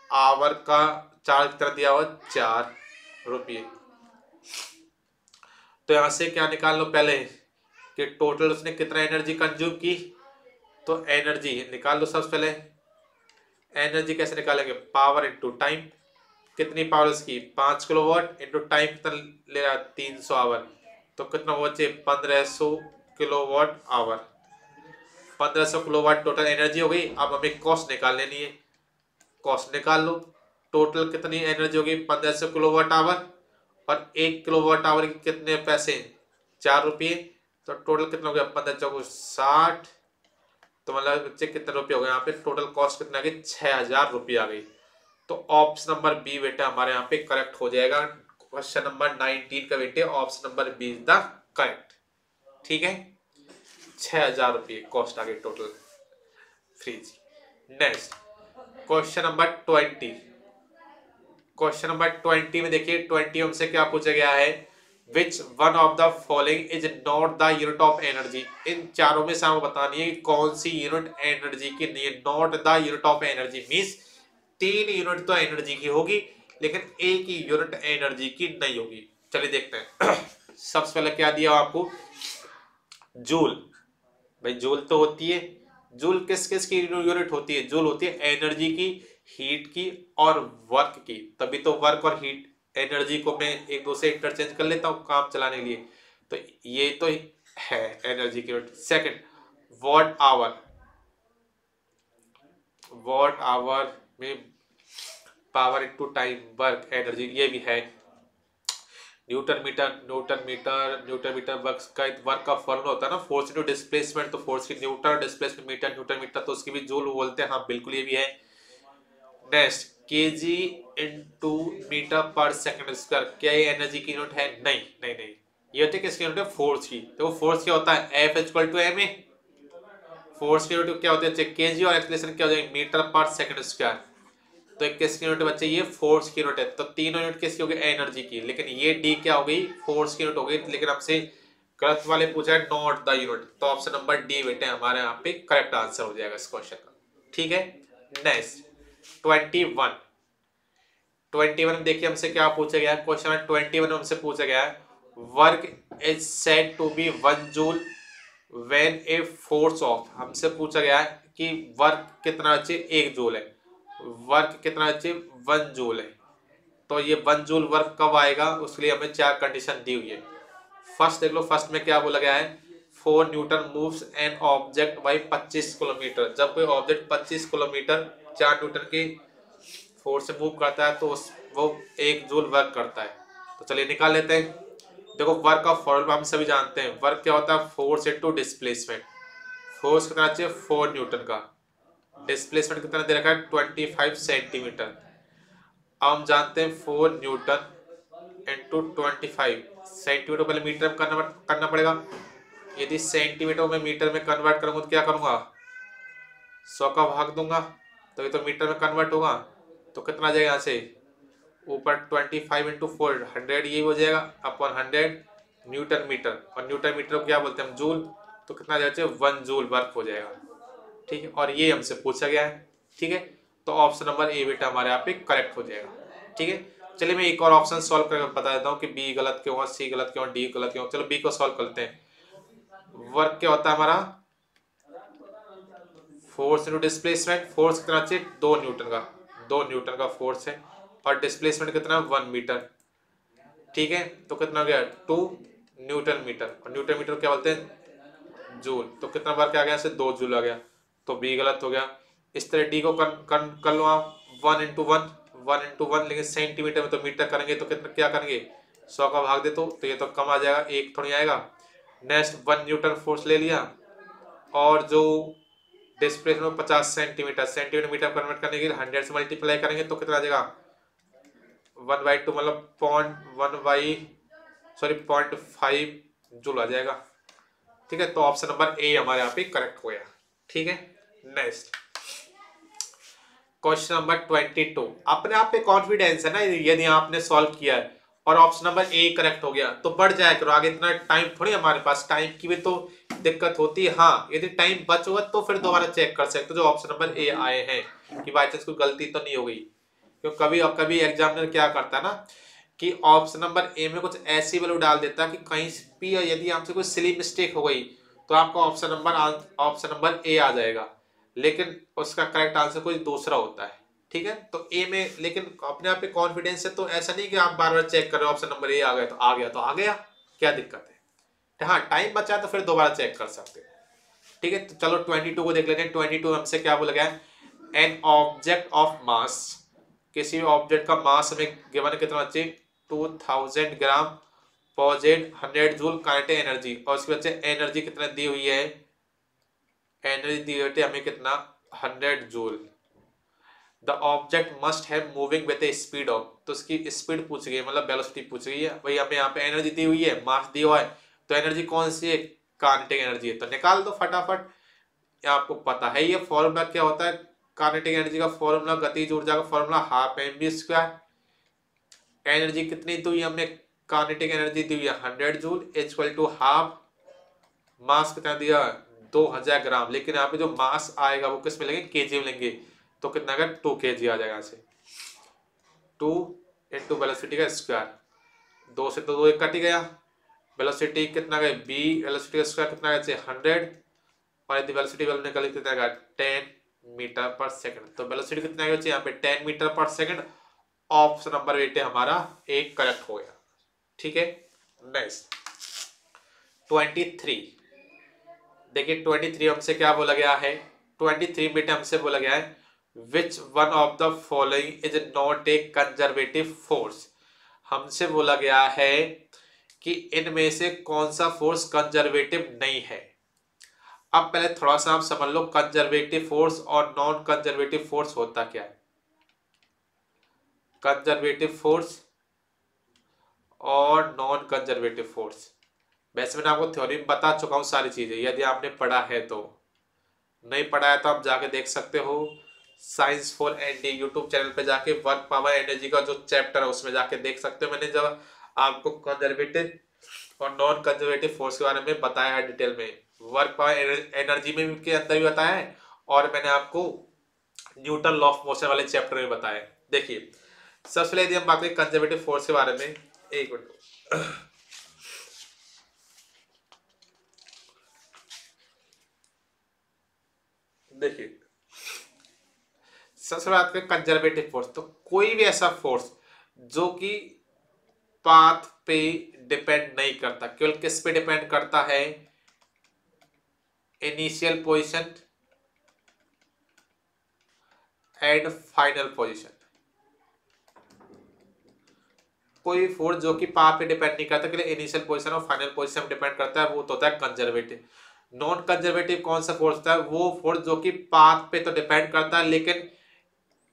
आवर का चार्ज कितना दिया हुआ? 4 रुपये। तो यहां से क्या निकाल लो? पहले कि टोटल उसने कितना एनर्जी कंज्यूम की। तो एनर्जी निकाल लो सबसे पहले। एनर्जी कैसे निकालेंगे, पावर इंटू टाइम। कितनी पावर इसकी 5 किलोवाट इंटू टाइम कितना ले रहा है 300 आवर। तो कितना बचे 1500 kilowatt hour. 1500 kilowatt total energy हो गई। अब हमें कॉस्ट निकाल लेनी है, कॉस्ट निकाल लो। टोटल कितनी एनर्जी होगी 1500 किलोवाट आवर, और 1 किलोवाट आवर के कितने पैसे 4 रुपये। तो टोटल कितना हो गया 15 चौको 60। तो मतलब बच्चे कितने रुपये हो गए यहाँ पे, टोटल कॉस्ट कितना आ गई 6000 रुपये आ गई। तो ऑप्शन नंबर बी बेटा हमारे यहाँ पे करेक्ट हो जाएगा। क्वेश्चन नंबर 19 का बेटे option number B is the correct. ठीक है, 6000 रुपये कॉस्ट आ गई total fridge. Next question number 20। Question number 20 में देखिए 20 हमसे क्या पूछा गया है, which one of the following is not the unit of energy. इन चारों में से हमें बतानी है कि कौन सी यूनिट एनर्जी की नहीं है। Not the unit of energy means 3 unit तो एनर्जी की होगी लेकिन एक ही यूनिट एनर्जी की नहीं होगी। चलिए देखते हैं। सबसे पहले क्या दिया आपको, जूल। भाई जूल तो होती है, जूल किस किस की यूनिट होती है, जूल होती है एनर्जी की, हीट की और वर्क की। तभी तो वर्क और हीट एनर्जी को मैं एक दूसरे इंटरचेंज कर लेता हूँ काम चलाने के लिए। तो ये तो है एनर्जी की unit. Second watt hour, watt hour में power into time work energy, ये भी है। न्यूटन मीटर वर्क का फॉर्मूला होता है ना, फोर्स इनटू डिस्प्लेसमेंट। तो फोर्स की Newton, displacement metre, Newton metre, तो उसकी भी जूल बोलते हैं। हाँ बिल्कुल ये भी है। नेक्स्ट केजी इनटू मीटर पर सेकंड स्क्वायर, क्या ये एनर्जी की यूनिट है? नहीं नहीं नहीं, ये होती है किसकी यूनिट है, फोर्स की। तो फोर्स क्या होता है, F equal to ma। Force की यूनिट क्या होती है केजी, और एक्सेलरेशन क्या हो जाएगी मीटर पर सेकंड स्क्वायर। तो किसकी यूनिट बच्चे, ये फोर्स की यूनिट है। तो तीनों यूनिट किसकी हो गई, एनर्जी की। लेकिन ये डी क्या हो गई, फोर्स की यूनिट हो गई। लेकिन हमसे गलत वाले पूछा है नॉट द यूनिट। तो ऑप्शन नंबर डी बेटे हमारे यहाँ पे करेक्ट आंसर हो जाएगा इस क्वेश्चन का। ठीक है, नेक्स्ट 21 में देखिए हमसे क्या पूछा गया है। क्वेश्चन 21 में हमसे पूछा गया है, work is said to be 1 joule when a force of. हमसे पूछा गया है कि वर्क कितना बच्चे 1 जूल है, वर्क कितना बच्चे 1 जूल है। तो ये 1 जूल वर्क कब आएगा, उसके लिए हमें 4 कंडीशन दी हुई है। फर्स्ट देख लो, फर्स्ट में क्या बोला गया है, 4 Newton moves an object by 25 kilometre. जब कोई ऑब्जेक्ट 25 किलोमीटर 4 न्यूटन की फोर्स से मूव करता है तो वो 1 जूल वर्क करता है। तो चलिए निकाल लेते हैं। देखो वर्क का फॉर्मूला हम सभी जानते हैं, वर्क क्या होता है, फोर्स इनटू डिस्प्लेसमेंट। फोर्स कितना चाहिए 4 न्यूटन का, डिस्प्लेसमेंट कितना दे रखा है 25 सेंटीमीटर। अब हम जानते हैं 4 न्यूटन इंटू 25 सेंटीमीटर, पहले मीटर में कन्वर्ट करना पड़ेगा। यदि सेंटीमीटर में मीटर में कन्वर्ट करूंगा तो क्या करूंगा, 100 का भाग दूंगा तो ये तो मीटर में कन्वर्ट होगा। तो कितना आ जाएगा यहाँ से ऊपर 25 इंटू 4 100, ये हो जाएगा अपॉन 100 न्यूटन मीटर। और न्यूटन मीटर को क्या बोलते हैं हम, जूल। तो कितना जाए 1 जूल वर्क हो जाएगा। ठीक है, और ये हमसे पूछा गया है। ठीक है, तो ऑप्शन नंबर ए बेटा हमारे यहाँ पे करेक्ट हो जाएगा। ठीक है, चलिए मैं एक और ऑप्शन सॉल्व करके बता देता हूँ कि बी गलत क्यों है, सी गलत क्यों, डी गलत क्यों। चलो बी को सॉल्व करते हैं। वर्क क्या होता है हमारा, फोर्स इनटू डिस्प्लेसमेंट। फोर्स कितना चाहिए 2 न्यूटन का, 2 न्यूटन का फोर्स है, और डिस्प्लेसमेंट कितना 1 मीटर। ठीक है, तो कितना हो गया 2 न्यूटन मीटर, और न्यूटन मीटर क्या बोलते हैं जूल। तो कितना वर्क आ गया, 2 जूल आ गया। तो बी गलत हो गया। इस तरह डी को कर लो आप 1 इंटू 1, लेकिन सेंटीमीटर में तो मीटर करेंगे तो कितना क्या करेंगे 100 का भाग दे तो ये तो कम आ जाएगा, एक थोड़ी आएगा। नेक्स्ट 1 न्यूटन फोर्स ले लिया, और जो displacement 50 centimetre, centimetre metre convert करने के लिए 100 से मल्टीप्लाई करेंगे तो कितना आ जाएगा 1/2 मतलब 0.5 जूल आ जाएगा। ठीक है, तो ऑप्शन नंबर ए हमारे यहाँ पे करेक्ट हो गया। ठीक है, नेक्स्ट क्वेश्चन नंबर 22। अपने आप पे कॉन्फिडेंस है ना, यदि आपने सॉल्व किया है और ऑप्शन नंबर ए करेक्ट हो गया तो बढ़ जाए करो आगे। इतना टाइम थोड़ी हमारे पास, टाइम की भी तो दिक्कत होती है। हाँ यदि टाइम बच हुआ तो फिर दोबारा चेक कर सकते हो जो ऑप्शन नंबर ए आए हैं कि बाई चांस कोई गलती तो नहीं हो गई। क्योंकि कभी एग्जामिनर क्या करता है ना कि ऑप्शन नंबर ए में कुछ ऐसी वैल्यू डाल देता कि कहीं भी यदि आपसे कोई सिली मिस्टेक हो गई तो आपका ऑप्शन नंबर ए आ जाएगा, लेकिन उसका करेक्ट आंसर कोई दूसरा होता है। ठीक है, तो ए में लेकिन अपने आप पे कॉन्फिडेंस है, तो ऐसा नहीं कि आप बार बार चेक कर रहे हो ऑप्शन नंबर ए आ गया तो आ गया तो आ गया, क्या दिक्कत है। हाँ, टाइम बचा तो फिर दोबारा चेक कर सकते हैं। ठीक है, तो चलो 22 को देख लेते हैं। 22 हमसे क्या बोला गया है, एन ऑब्जेक्ट ऑफ मास, किसी भी ऑब्जेक्ट का मास हमें गिवन कितना चाहिए 2000 ग्राम पॉजिट 100 जूल काइनेटिक एनर्जी, और उसके बाद एनर्जी कितना दी हुई है, एनर्जी दी हुई है हमें कितना 100 joule. The object must have moving with A speed of, तो उसकी स्पीड पूछ गई है, मतलब वेलोसिटी पूछ गई है। भाई हमें यहाँ पे एनर्जी दी हुई है, मास दिया हुआ है, तो एनर्जी कौन सी है, काइनेटिक एनर्जी है, तो निकाल दो फटाफट। आपको पता है ये फॉर्मूला क्या होता है, काइनेटिक एनर्जी का फॉर्मूला, गतिज ऊर्जा का फॉर्मूला हाफ mv²। एनर्जी कितनी दी हुई है हमने, काइनेटिक एनर्जी दी हुई है 100 जूल इक्वल टू हाफ, मास कितना दिया 2000 ग्राम, लेकिन यहाँ पे जो मास आएगा वो किस में लेंगे, केजी में लेंगे, तो कितना का 2 kg आ जाएगा यहाँ से। 2 इंटू वेलोसिटी का स्क्वायर, 2 से तो 2 एक कट ही गया, वेलोसिटी कितना गया b, वेलोसिटी का स्क्वायर कितना गया 100, और यदि वेलोसिटी वैल्यू निकाली कितना गया 10 मीटर पर सेकंड, तो वेलोसिटी कितना गया यहाँ पे 10 मीटर पर सेकंड। ऑप्शन नंबर 8 हमारा एक करेक्ट हो गया। ठीक है, नेक्स्ट 23। देखिए 23 हमसे क्या बोला गया है, 23 बेटे हमसे बोला गया है which one of the following is not a conservative force. हमसे बोला गया है कि इनमें से कौन सा फोर्स कंजर्वेटिव नहीं है। अब पहले थोड़ा सा आप समझ लो कंजर्वेटिव फोर्स और नॉन कंजर्वेटिव फोर्स होता क्या है। कंजर्वेटिव फोर्स और नॉन कंजर्वेटिव फोर्स, वैसे मैंने आपको थ्योरी में बता चुका हूं सारी चीजें, यदि आपने पढ़ा है तो, नहीं पढ़ा है तो आप जाके देख सकते हो science for ND YouTube channel पे जाके वर्क पावर एनर्जी का जो चैप्टर है उसमें जाके देख सकते हो। मैंने जब आपको कंजर्वेटिव और नॉन कंजर्वेटिव फोर्स के बारे में बताया है डिटेल में, वर्क पावर एनर्जी में के अंदर भी बताया है, और मैंने आपको न्यूटन लॉ ऑफ मोशन वाले चैप्टर में बताया है। देखिए सबसे पहले यदि हम बात करें कंजर्वेटिव फोर्स के बारे में, एक मिनट, देखिए सबसे बात करें कंजर्वेटिव फोर्स, तो कोई भी ऐसा फोर्स जो कि पाथ पे डिपेंड नहीं करता, केवल किस पे डिपेंड करता है, initial position and final position. कोई फोर्स जो कि पाथ पे डिपेंड नहीं करता, केवल इनिशियल पोजीशन और फाइनल पोजीशन पे डिपेंड करता है, वो तो होता है कंजर्वेटिव। नॉन कंजर्वेटिव कौन सा फोर्स होता है, वो फोर्स जो कि पाथ पे तो डिपेंड करता है लेकिन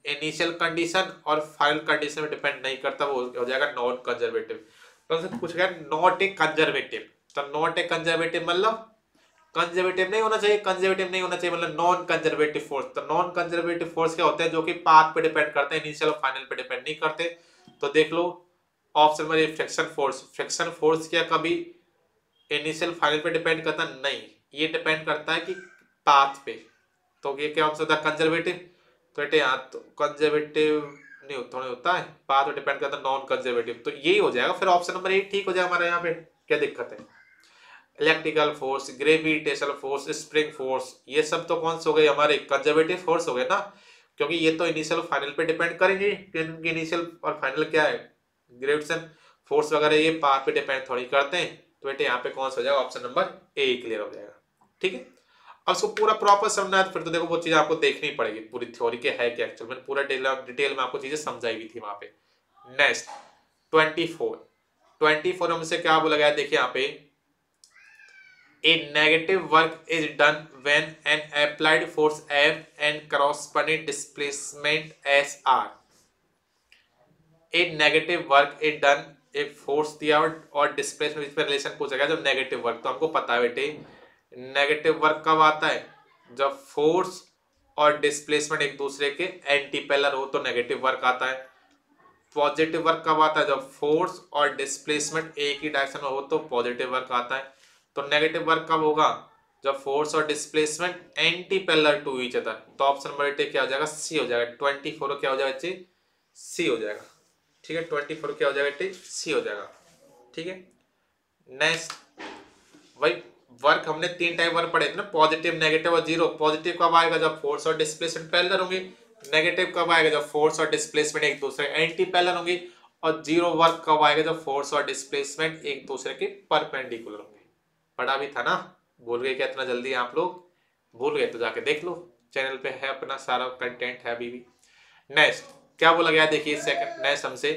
इनिशियल कंडीशन और फाइनल कंडीशन में डिपेंड नहीं करता, वो हो जाएगा नॉन कंजर्वेटिव। तो हमसे पूछ गया नॉट ए कंजर्वेटिव, तो नॉट ए कंजर्वेटिव मतलब कंजर्वेटिव नहीं होना चाहिए, कंजर्वेटिव नहीं होना चाहिए मतलब नॉन कंजर्वेटिव फोर्स। तो नॉन कंजर्वेटिव फोर्स क्या होते हैं, जो कि पाथ पे डिपेंड करते हैं, इनिशियल और फाइनल पे डिपेंड नहीं करते। तो देख लो option number A friction force. Friction force क्या कभी इनिशियल फाइनल पे डिपेंड करता नहीं, ये डिपेंड करता है कि पाथ पे। तो ये क्या आंसर होता है कंजर्वेटिव, तो बेटे यहाँ तो कंजर्वेटिव नहीं थोड़ा होता है, पाथ पे डिपेंड करता है नॉन कंजर्वेटिव, तो यही हो जाएगा फिर ऑप्शन नंबर ए ठीक हो जाएगा हमारा। यहाँ पे क्या दिक्कत है, electrical force, gravitational force, spring force, ये सब तो कौन से हो गए हमारे कंजर्वेटिव फोर्स हो गए ना, क्योंकि ये तो इनिशियल फाइनल पे डिपेंड करेंगे। इनिशियल और फाइनल क्या है, ग्रेविटेशन फोर्स वगैरह ये पाथ पे डिपेंड थोड़ी करते हैं, तो बेटे यहाँ पे कौन सा हो जाएगा ऑप्शन नंबर ए क्लियर हो जाएगा। ठीक है, अब उसको पूरा प्रॉपर समझना है तो फिर तो देखो वो चीज आपको देखनी पड़ेगी, पूरी थ्योरी के है क्या एक्चुअल में, पूरा डिटेल में आपको चीजें समझाई हुई थी वहां पे। नेक्स्ट 24 हमसे क्या बोला गया, देखिए यहाँ पे A negative work is done when an applied force F and corresponding displacement S R. A negative work is done, एक फोर्स दिया और डिस्प्लेसमेंट इस पर रिलेशन पूछा गया जब नेगेटिव वर्क, तो हमको पता है बेटे नेगेटिव वर्क कब आता है, जब फोर्स और डिस्प्लेसमेंट एक दूसरे के एंटीपेलर हो तो नेगेटिव वर्क आता है। पॉजिटिव वर्क कब आता है, जब फोर्स और डिस्प्लेसमेंट एक ही डायरेक्शन में हो तो पॉजिटिव वर्क आता है। तो नेगेटिव वर्क कब होगा, जब फोर्स और displacement anti parallel to each other, तो ऑप्शन नंबर 8 क्या हो जाएगा, सी हो जाएगा। 24 क्या हो जाएगा बच्चे, सी हो जाएगा। ठीक है, 24 क्या हो जाएगा बेटे, सी हो जाएगा। ठीक है, नेक्स्ट भाई वर्क हमने 3 टाइप वर्क पढ़े थे ना, पॉजिटिव, नेगेटिव और जीरो। पॉजिटिव कब आएगा, जब फोर्स और डिस्प्लेसमेंट पैरेलल होंगे। नेगेटिव कब आएगा, जब फोर्स और डिस्प्लेसमेंट एक दूसरे एंटी पैरेलल होंगे। और जीरो वर्क कब आएगा, जब फोर्स और डिस्प्लेसमेंट एक दूसरे के परपेंडिकुलर होंगे। पढ़ा भी था ना, भूल गए क्या इतना जल्दी आप लोग? भूल गए तो जाके देख लो, चैनल पे है अपना सारा कंटेंट है अभी भी। नेक्स्ट क्या बोला गया, देखिए सेकंड नेक्स्ट हमसे,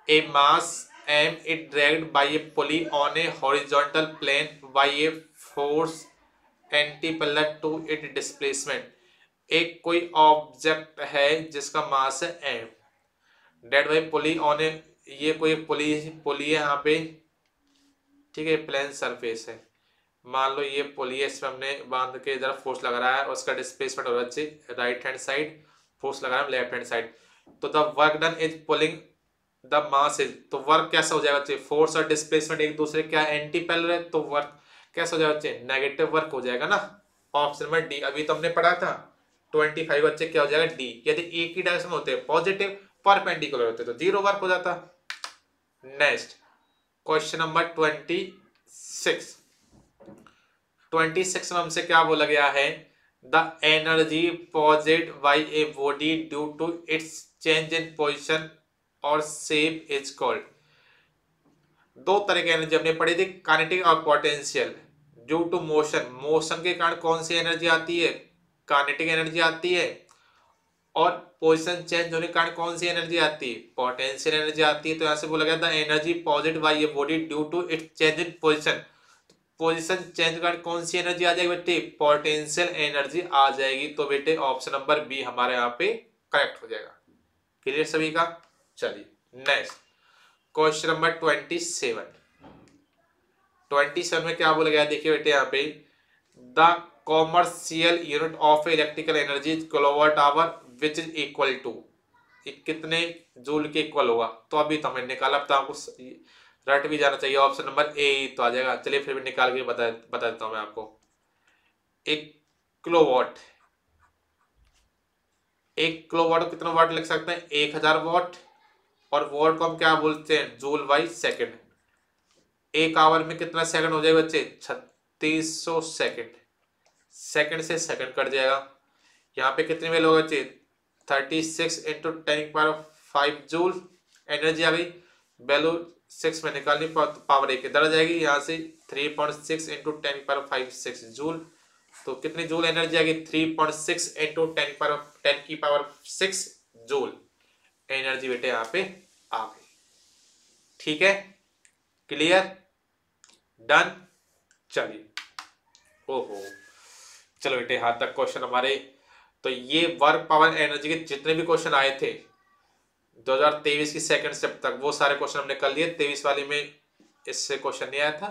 a mass M it dragged by a pulley on a horizontal plane by a force antiparallel to it displacement. एक कोई ऑब्जेक्ट है जिसका मास है M, dead by pulley on a, ये कोई पुली है यहाँ पे, ठीक है, प्लेन सरफेस है। मान लो ये पुली है, इसमें हमने बांध के इधर फोर्स लगा रहा है और उसका डिस्प्लेसमेंट हो रहा है राइट हैंड साइड, फोर्स लगा रहा है लेफ्ट हैंड साइड। तो the work done is pulling the mass is, तो वर्क कैसा हो जाएगा बच्चे, फोर्स और डिस्प्लेसमेंट एक दूसरे क्या एंटी पैरेलल है, तो वर्क कैसा हो जाएगा बच्चे, नेगेटिव वर्क हो जाएगा ना। ऑप्शन नंबर डी, अभी तो हमने पढ़ा था 25 बच्चे क्या हो जाएगा डी। यदि एक ही डायरेक्शन होते पॉजिटिव परपेंडिकुलर होते तो जीरो वर्क हो जाता। नेक्स्ट क्वेश्चन नंबर 26 में हमसे क्या बोला गया है, the energy possessed by a body due to its change in position और शेप इज कॉल्ड। दो तरह की एनर्जी हमने पढ़ी थी, काइनेटिक और potential. Due to motion, motion के कारण कौन सी एनर्जी आती है, काइनेटिक एनर्जी आती है। और पोजीशन चेंज होने के कारण कौन सी एनर्जी आती है, पोटेंशियल एनर्जी आती है। तो यहां से बोला गया था energy possessed by a body due to its change in position. Position change कारण कौन सी एनर्जी आ जाएगी बेटे, पोटेंशियल एनर्जी आ जाएगी। तो बेटे ऑप्शन नंबर बी हमारे यहाँ पे करेक्ट हो जाएगा। क्लियर सभी का? चलिए नेक्स्ट क्वेश्चन नंबर 27 में क्या बोला गया, देखिए बेटे यहाँ पे, the commercial unit of electrical energy kilowatt hour which is equal to, कितने जूल के इक्वल होगा। तो अभी तो हमने निकाला, अब तो आपको रट भी जाना चाहिए, ऑप्शन नंबर ए तो आ जाएगा। चलिए फिर भी निकाल के बता देता हूं मैं आपको। एक किलोवाट को कितना वाट लिख सकते हैं, 1000 वाट। और वॉट को हम क्या बोलते हैं, जूल बाई सेकंड। एक आवर में कितना सेकंड हो जाएगा बच्चे, 3600 सेकंड। सेकंड से सेकंड कट जाएगा। यहाँ पे कितनी वैल्यू होगा बच्चे, 36 इंटू 10⁵ जूल एनर्जी आ गई। वैल्यू 6 में निकालनी पावर 1 इधर आ जाएगी, यहाँ से 3.6 इंटू 10⁵ जूल। तो कितनी जूल एनर्जी आ गई, 3.6 इंटू 10⁶ जूल एनर्जी बेटे यहाँ पे आ गई। ठीक है, क्लियर, डन। चलिए, ओहो, चलो बेटे यहाँ तक क्वेश्चन हमारे। तो ये वर्क पावर एनर्जी के जितने भी क्वेश्चन आए थे 2023 की सेकंड स्टेप तक, वो सारे क्वेश्चन हमने कर लिए। 23 वाले में इससे क्वेश्चन नहीं आया था,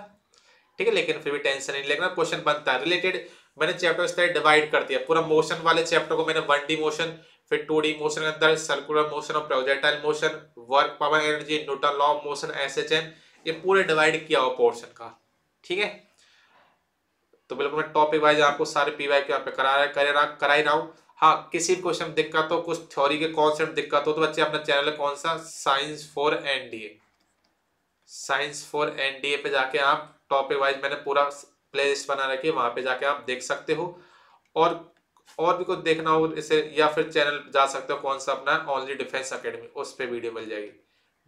ठीक है, लेकिन फिर भी टेंशन नहीं लेना, क्वेश्चन बनता है रिलेटेड। मैंने चैप्टर इस तरह डिवाइड कर दिया, पूरा मोशन वाले चैप्टर को मैंने 1D मोशन, फिर 2D मोशन के अंदर सर्कुलर मोशन और projectile motion, work power energy, Newton law of motion, SHM, ये पूरे डिवाइड किया हुआ पोर्शन का। ठीक है, तो बिल्कुल मैं टॉपिक वाइज आपको सारे PY यहाँ पे करा ही रहा हूँ। हाँ, किसी क्वेश्चन में दिक्कत हो, कुछ थ्योरी के कॉन्सेप्ट दिक्कत हो, तो बच्चे अपना चैनल है कौन सा, साइंस फॉर NDA पे जाके आप टॉपिक वाइज मैंने पूरा प्ले लिस्ट बना रखी है, वहां पे जाके आप देख सकते हो। और भी कुछ देखना हो इसे, या फिर चैनल जा सकते हो कौन सा अपना, ओनली डिफेंस एकेडमी, उस पे वीडियो मिल जाएगी।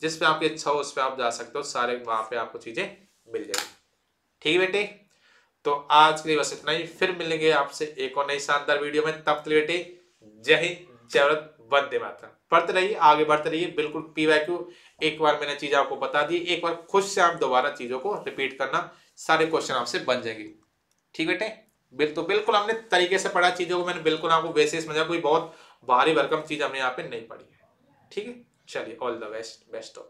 जिस पे आपकी इच्छा हो उस पे आप जा सकते हो, सारे वहां पे आपको चीजें मिल जाएगी। ठीक है बेटे, तो आज के लिए बस इतना ही, फिर मिलेंगे आपसे एक और नई शानदार वीडियो में। तब तक बेटे जय हिंद, जय भारत, वंदे मातरम। पढ़ते रहिए, आगे बढ़ते रहिए। बिल्कुल PYQ एक बार मैंने चीज आपको बता दी, एक बार खुद से आप दोबारा चीजों को रिपीट करना, सारे क्वेश्चन आपसे बन जाएंगे। ठीक बेटे, बिल्कुल हमने तरीके से पढ़ा चीजों को, मैंने बिल्कुल आपको बेसिस समझा, कोई बहुत भारी भरकम चीज हमने यहाँ पे नहीं पढ़ी है। ठीक है, चलिए, ऑल द बेस्ट ऑफ।